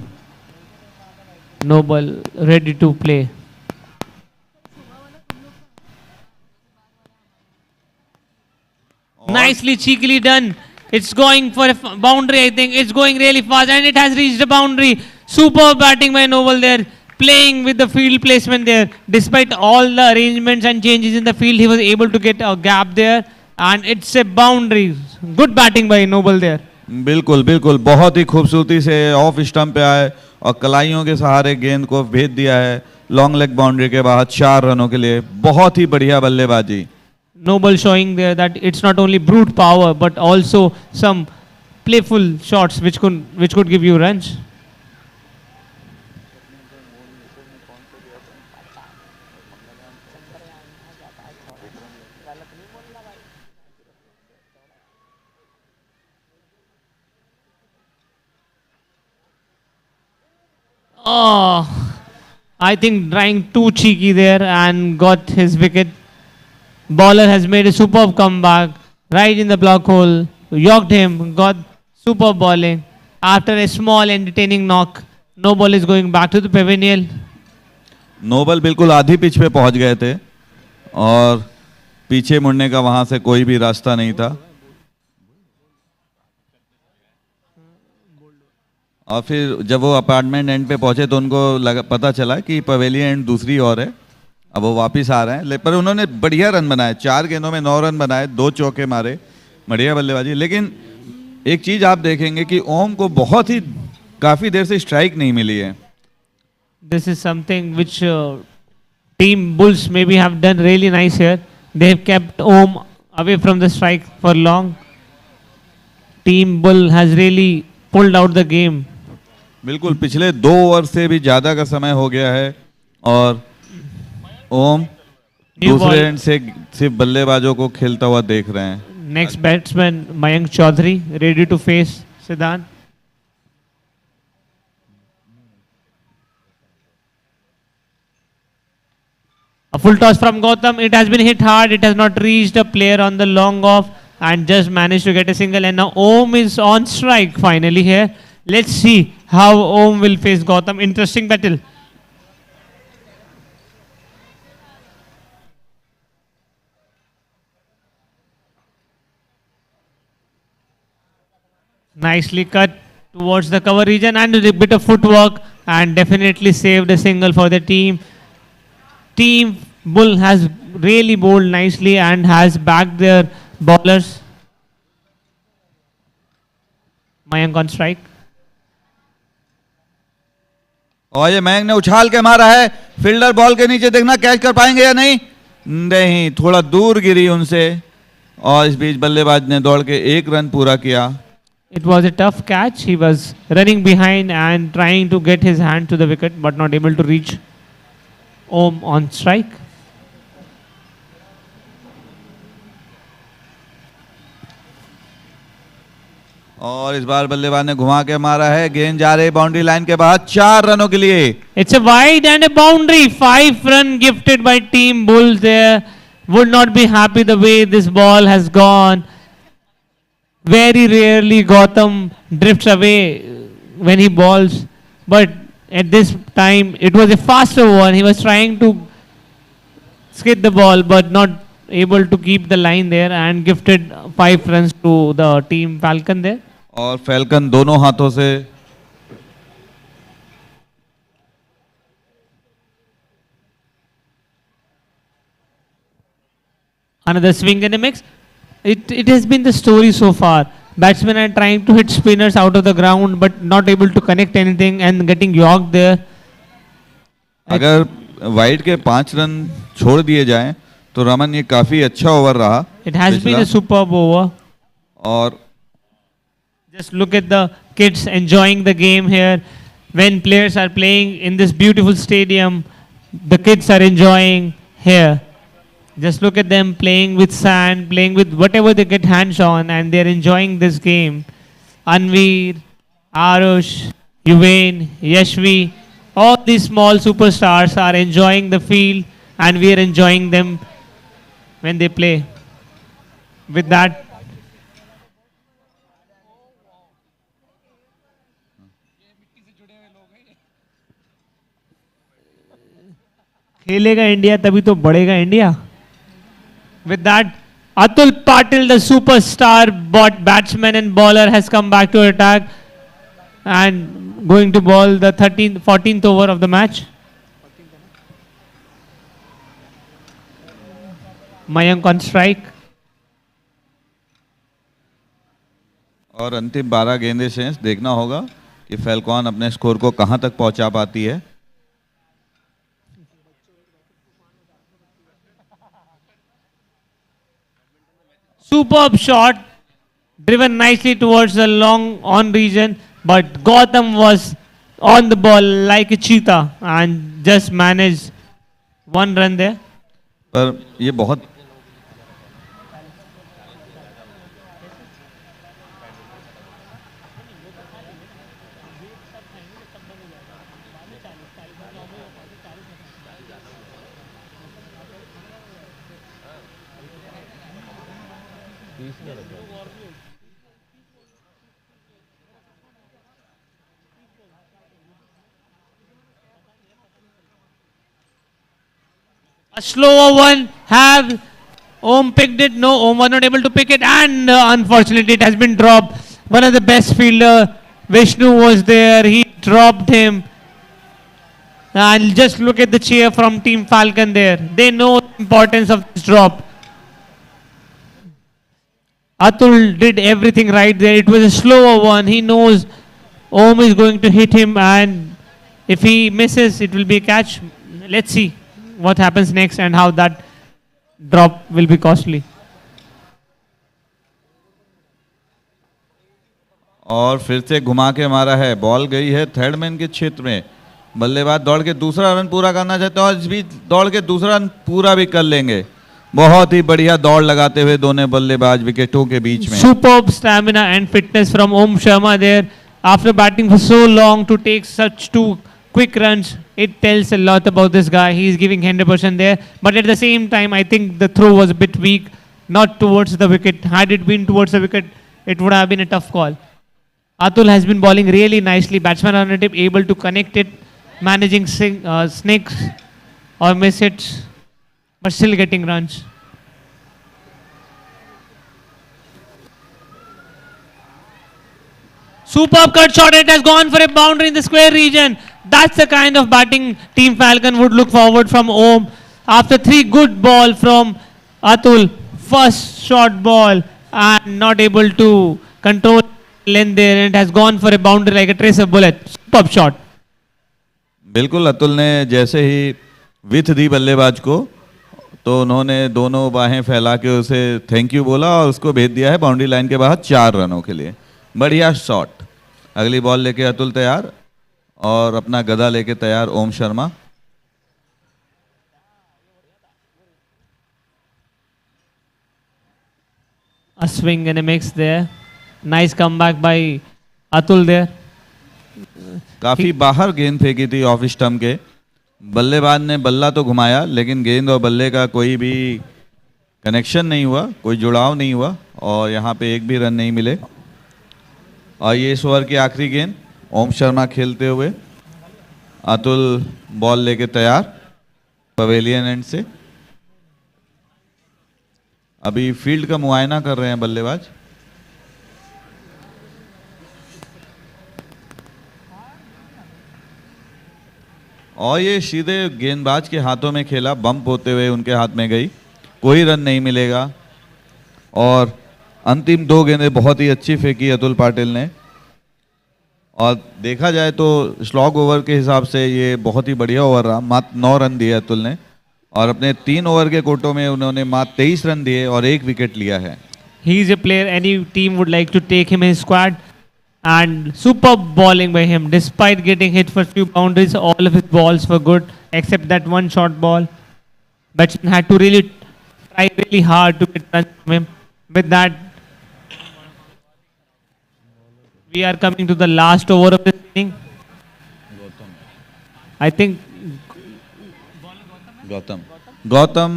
Noble ready to play. Nicely, cheekily done. It's going for a boundary, I think. It's going really fast and it has reached the boundary. Superb batting by Noble there, playing with the field placement there. Despite all the arrangements and changes in the field, he was able to get a gap there and it's a boundary. Good batting by Noble there. बिल्कुल बिल्कुल, बहुत ही खूबसूरती से off stump पे आए और कलाइयों के सहारे गेंद को भेज दिया है लॉन्ग लेग बाउंड्री के बाद 4 रनों के लिए। बहुत ही बढ़िया बल्लेबाजी। Noble showing there that it's not only brute power but also some playful shots which could give you runs. Oh, I think trying too cheeky there and got his wicket. Bowler has made a superb comeback right in the block hole. Yorked him, got superb bowling. After a small entertaining knock, Noble is going back to the pavilion. Noble बिल्कुल आधी pitch पे पहुंच गए थे और पीछे मुड़ने का वहां से कोई भी रास्ता नहीं था। और फिर जब वो अपार्टमेंट एंड पे पहुंचे तो उनको पता चला कि पवेलियन एंड दूसरी ओर है। अब वो वापस आ रहे हैं, पर उन्होंने बढ़िया रन बनाए। 4 गेंदों में 9 रन बनाए, 2 चौके मारे, बढ़िया बल्लेबाजी। लेकिन एक चीज आप देखेंगे कि ओम को बहुत ही काफी देर से स्ट्राइक नहीं मिली है। This is something which team Bulls maybe have done really nice here. They have kept Om away from the strike for long. Team Bull has really pulled out the game. बिल्कुल, पिछले 2 over से भी ज्यादा का समय हो गया है और ओम दूसरे एंड से सिर्फ बल्लेबाजों को खेलता हुआ देख रहे हैं। Next batsman Mayank Chaudhary ready to face Siddhant. A full toss from Gautam. It has been hit hard. It has not reached a player on the long off and just managed to get a single. And now Om is on strike finally here. Let's see how Om will face Gautam. Interesting battle. Nicely cut towards the cover region and a bit of footwork and definitely saved a single for the team. Team Bull has really bowled nicely and has backed their bowlers. Mayank on strike. और ये मयंक ने उछाल के मारा है। Fielder ball के नीचे देखना कैच कर पाएंगे या नहीं। नहीं, थोड़ा दूर गिरी उनसे और इस बीच बल्लेबाज ने दौड़ के 1 रन पूरा किया। It was a tough catch. He was running behind and trying to get his hand to the wicket but not able to reach. Om on strike. और इस बार बल्लेबाज ने घुमा के मारा है। गेंद जा रही बाउंड्री लाइन के बाद 4 रनों के लिए। It's a wide and a boundary. 5 run gifted by Team Bulls there. Would not be happy the way this ball has gone. Very rarely Gautam drifts away when he bowls, but at this time it was a faster one. He was trying to skid the ball but not able to keep the line there and gifted 5 runs to the team Falcon there. और falcon दोनों हाथों से another swing in the mix. It has been the story so far. Batsmen are trying to hit spinners out of the ground but not able to connect anything and getting yorked there. अगर wide के 5 run छोड़ दिए जाएं तो रमन ये काफी अच्छा over रहा। It has been a superb over. और just look at the kids enjoying the game here. When players are playing in this beautiful stadium, the kids are enjoying here. Just look at them playing with sand, playing with whatever they get hands on, and they're enjoying this game. Anveer, Arush, Yuvain, Yashvi, all these small superstars are enjoying the field, and we are enjoying them when they play. With that, खेलेगा India तभी तो बढ़ेगा India. With that, Atul Patil, the superstar batsman and bowler, has come back to attack and going to bowl the 14th over of the match. Mayank on strike. और अंतिम 12 गेंदें शेष, देखना होगा कि फैल्कॉन अपने स्कोर को कहां तक पहुंचा पाती है। Superb shot, driven nicely towards the long on region, but Gautam was on the ball like a cheetah and just managed one run there. पर ये बहुत A slower one. Have Om picked it? No, Om was not able to pick it, and unfortunately it has been dropped. One of the best fielder, Vishnu, was there. He dropped him. And just look at the cheer from Team Falcon there. They know the importance of this drop. Atul did everything right there. It was a slower one. He knows Om is going to hit him, and if he misses, it will be a catch. Let's see what happens next and how that drop will be costly. और फिर से घुमा के मारा है, ball गई है third man के क्षेत्र में। बल्लेबाज दौड़ के दूसरा रन पूरा करना चाहते हैं और इस बीच दौड़ के दूसरा रन पूरा भी कर लेंगे। बहुत ही बढ़िया दौड़ लगाते हुए दोनों बल्लेबाज विकेटों के बीच में। Superb stamina and fitness from Om Sharma there. After batting for so long to take such two quick runs, it tells a lot about this guy. He is giving 100% there. But at the same time, I think the throw was a bit weak, not towards the wicket. Had it been towards the wicket, it would have been a tough call. Atul has been bowling really nicely. Batsman on a tip, able to connect it, managing snakes or miss hits, but still getting runs. Superb cut shot. It has gone for a boundary in the square region. That's the kind of batting Team Falcon would look forward from Om. After 3 good ball from Atul, first short ball and not able to control length there, and it has gone for a boundary like a tracer bullet. Superb shot. बिल्कुल, अतुल ने जैसे ही with the बल्लेबाज को तो उन्होंने दोनों बाहें फैला के उसे थैंक यू बोला और उसको भेज दिया है बाउंड्री लाइन के बाहर 4 रनों के लिए। बढ़िया शॉट। अगली बॉल लेके अतुल तैयार और अपना गदा लेके तैयार ओम Sharma. A swing and a mix there. Nice comeback by Atul there. काफी बाहर गेंद फेंकी थी ऑफ स्टंप के। बल्लेबाज ने बल्ला तो घुमाया लेकिन गेंद और बल्ले का कोई भी कनेक्शन नहीं हुआ, कोई जुड़ाव नहीं हुआ और यहाँ पे एक भी रन नहीं मिले। और ये इस ओवर की आखिरी गेंद, ओम शर्मा खेलते हुए, अतुल बॉल लेके तैयार पवेलियन एंड से। अभी फील्ड का मुआयना कर रहे हैं बल्लेबाज। और ये सीधे गेंदबाज के हाथों में खेला, बम्प होते हुए उनके हाथ में गई, कोई रन नहीं मिलेगा। और अंतिम 2 गेंदें बहुत ही अच्छी फेंकी अतुल पाटिल ने और देखा जाए तो स्लॉग ओवर के हिसाब से ये बहुत ही बढ़िया ओवर रहा। मात्र 9 रन दिए अतुल ने और अपने 3 ओवर के कोटों में उन्होंने मात्र 23 रन दिए और 1 विकेट लिया है। He is a player any team would like to take him in his squad, and superb bowling by him. Despite getting hit for few boundaries, all of his balls were good except that one short ball. Batsman had to really try really hard to get runs from him. With that, we are coming to the last over of this inning. I think Gautam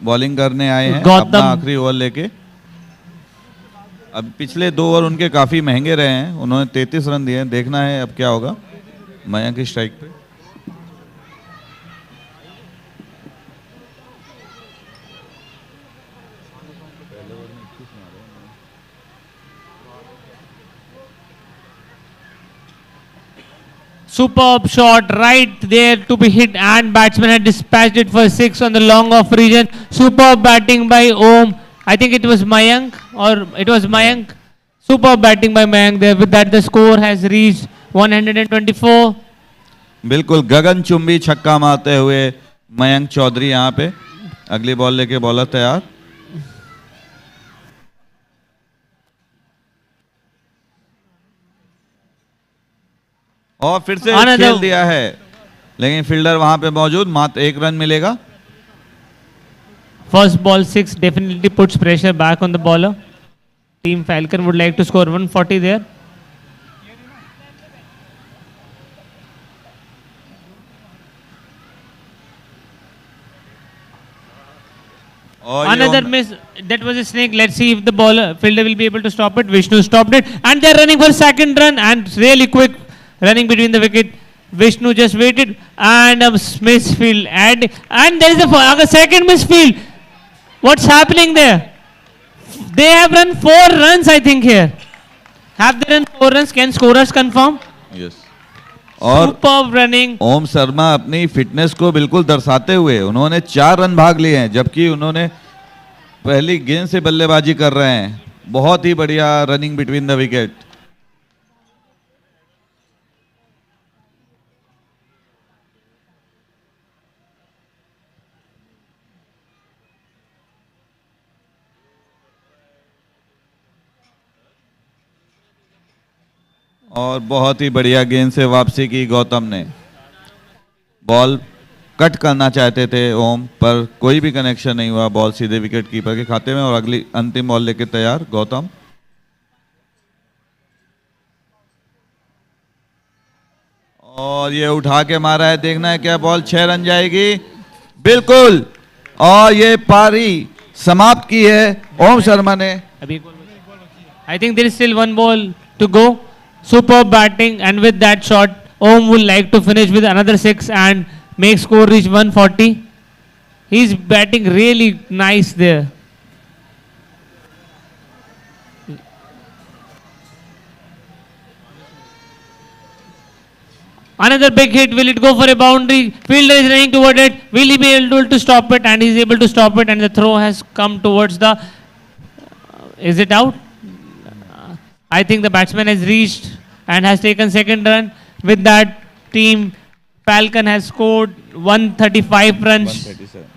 bowling करने आए हैं अपना आखिरी over लेके। अब पिछले 2 over उनके काफी महंगे रहे हैं, उन्होंने 33 रन दिए हैं। देखना है अब क्या होगा। मयंक की स्ट्राइक पे Superb shot right there to be hit, and batsman had dispatched it for 6 on the long off region. Superb batting by Om. I think it was Mayank, or it was Mayank. Superb batting by Mayank there. With that, the score has reached 124. बिल्कुल गगनचुंबी छक्का मारते हुए मयंक चौधरी यहाँ पे अगली ball लेके bowler तैयार। और फिर से खेल दिया है, लेकिन फील्डर वहां पे मौजूद, मात्र 1 रन मिलेगा। First ball 6 definitely puts pressure back on the bowler. Team Falcon would like to score 140 there. Another miss. That was a snake. Let's see if the bowler fielder will be able to stop it. Vishnu stopped it, and they're running for second run, and really quick running between the wicket. Vishnu just waited, and a misfield, and there is a second misfield. What's happening there? They have run 4 runs, I think here. Have they run 4 runs? Can scorers confirm? Yes. और Superb running. ओम शर्मा अपनी fitness को बिल्कुल दर्शाते हुए उन्होंने 4 run भाग लिए हैं, जबकि उन्होंने पहली गेंद से बल्लेबाजी कर रहे हैं। बहुत ही बढ़िया रनिंग बिटवीन द विकेट। और बहुत ही बढ़िया गेंद से वापसी की गौतम ने। बॉल कट करना चाहते थे ओम, पर कोई भी कनेक्शन नहीं हुआ, बॉल सीधे विकेट कीपर के खाते में। और अगली अंतिम बॉल लेके तैयार गौतम। और ये उठा के मारा है, देखना है क्या बॉल 6 रन जाएगी। बिल्कुल, और ये पारी समाप्त की है ओम शर्मा ने। I think there is still 1 ball to go. Superb batting, and with that shot, Om would like to finish with another 6 and make score reach 140. He's batting really nice there. Another big hit. Will it go for a boundary? Fielder is running toward it. Will he be able to stop it? And he's able to stop it, and the throw has come towards the... is it out? I think the batsman has reached and has taken second run. With that, team Falcon has scored 135 runs,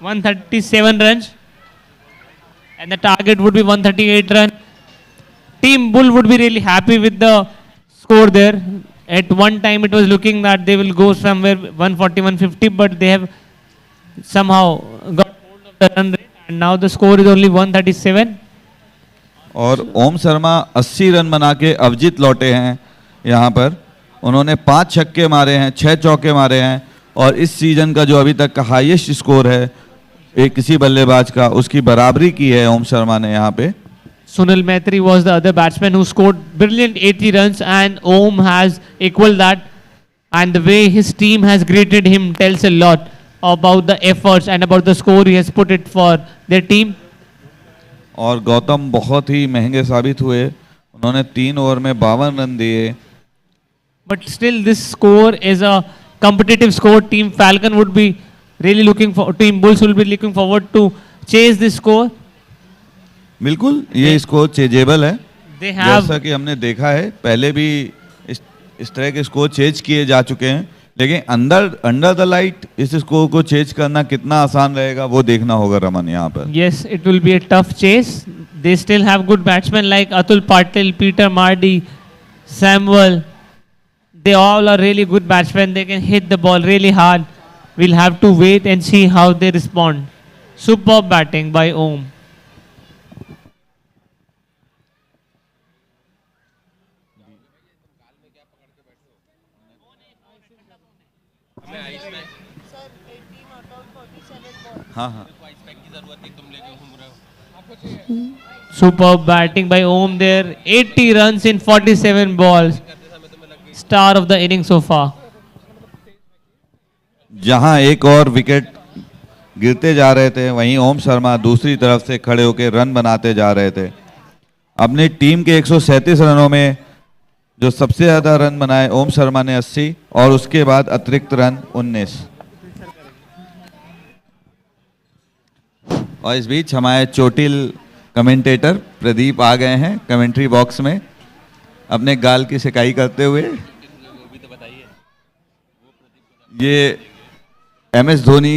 137 runs, and the target would be 138 runs. Team Bull would be really happy with the score there. At one time, it was looking that they will go somewhere 140, 150, but they have somehow got hold of the run rate, and now the score is only 137. और ओम Sharma 80 run बना के अवजित लौटे हैं यहाँ पर। उन्होंने 5 छक्के मारे हैं, 6 चौके मारे हैं, और इस सीजन का जो अभी तक का हाईएस्ट स्कोर है एक किसी बल्लेबाज का, उसकी बराबरी की है ओम शर्मा ने यहाँ पे। Sunil Maitri was the other batsman who scored brilliant 80 runs, and Om has equaled that. And the way his team has greeted him tells a lot about the efforts and about the score he has put it for their team. और गौतम बहुत ही महंगे साबित हुए, उन्होंने 3 over में 52 run दिए। But still this score is a competitive score. Team Falcon would be really looking for, Team Bulls will be looking forward to chase this score. बिल्कुल, ये स्कोर चेजेबल है। They have, जैसा कि हमने देखा है पहले भी इस तरह के स्कोर चेज किए जा चुके हैं, लेकिन अंडर द लाइट इस स्कोर को चेज करना कितना आसान रहेगा वो देखना होगा रमन यहाँ पर। Yes, it will be a tough chase. They still have good batsmen like Atul Patil, Peter Mardy, Samuel. They all are really good batsmen. They can hit the ball really hard. We'll have to wait and see how they respond. Superb batting by Om. हाँ। Superb batting by Om there. 80 runs in 47 balls. Star of the inning so far. जहां एक और wicket गिरते जा रहे थे, वहीं ओम शर्मा दूसरी तरफ से खड़े होकर रन बनाते जा रहे थे। अपनी टीम के 137 रनों में जो सबसे ज़्यादा रन बनाए ओम शर्मा ने 80 और उसके बाद अतिरिक्त रन 19। और इस बीच हमारे चोटिल कमेंटेटर प्रदीप आ गए हैं कमेंट्री बॉक्स में अपने गाल की सिकाई करते हुए। ये MS धोनी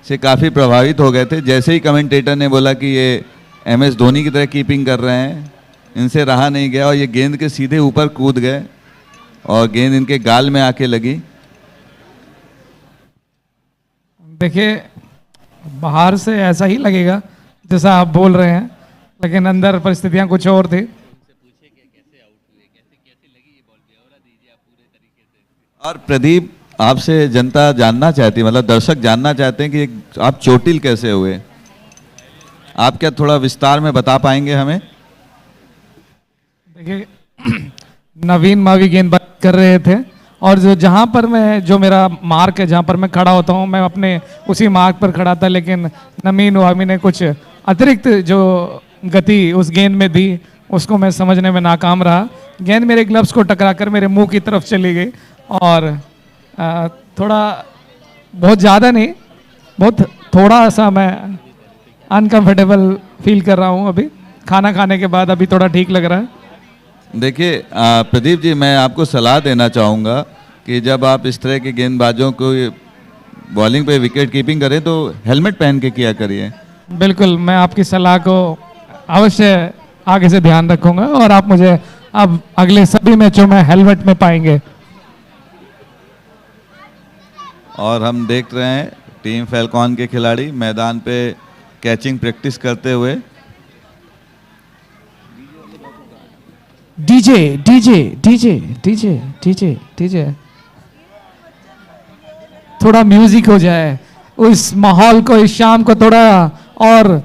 से काफ़ी प्रभावित हो गए थे, जैसे ही कमेंटेटर ने बोला कि ये MS धोनी की तरह कीपिंग कर रहे हैं, इनसे रहा नहीं गया और ये गेंद के सीधे ऊपर कूद गए और गेंद इनके गाल में आके लगी। देखिए बाहर से ऐसा ही लगेगा जैसा आप बोल रहे हैं, लेकिन अंदर परिस्थितियां कुछ और थी। और प्रदीप, आपसे जनता जानना चाहती है, मतलब दर्शक जानना चाहते हैं कि आप चोटिल कैसे हुए। आप क्या थोड़ा विस्तार में बता पाएंगे हमें? देखिए नवीन मावी गेंदबाजी कर रहे थे और जहाँ पर जो मेरा मार्क है, जहाँ पर मैं खड़ा होता हूँ, मैं अपने उसी मार्क पर खड़ा था, लेकिन नवीन मावी ने कुछ अतिरिक्त जो गति उस गेंद में दी उसको मैं समझने में नाकाम रहा। गेंद मेरे ग्लव्स को टकराकर मेरे मुंह की तरफ चली गई और थोड़ा, बहुत ज़्यादा नहीं, बहुत थोड़ा सा मैं अनकंफर्टेबल फील कर रहा हूँ अभी। खाना खाने के बाद अभी थोड़ा ठीक लग रहा है। देखिए प्रदीप जी, मैं आपको सलाह देना चाहूँगा कि जब आप इस तरह के गेंदबाजों को बॉलिंग पे विकेट कीपिंग करें तो हेलमेट पहन के किया करिए। बिल्कुल, मैं आपकी सलाह को अवश्य आगे से ध्यान रखूंगा और आप मुझे अब अगले सभी मैचों में हेलमेट में पाएंगे। और हम देख रहे हैं टीम फैल्कॉन के खिलाड़ी मैदान पे कैचिंग प्रैक्टिस करते हुए। DJ DJ DJ DJ DJ DJ थोड़ा म्यूजिक हो जाए, उस माहौल को, इस शाम को थोड़ा और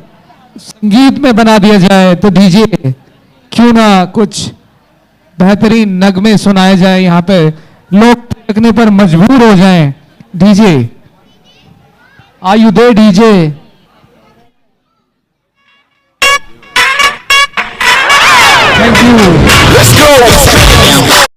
संगीत में बना दिया जाए। तो डीजे क्यों ना कुछ बेहतरीन नगमे सुनाए जाए, यहाँ पे लोग देखने पर मजबूर हो जाएं। DJ, are you there DJ? Thank you. Let's go.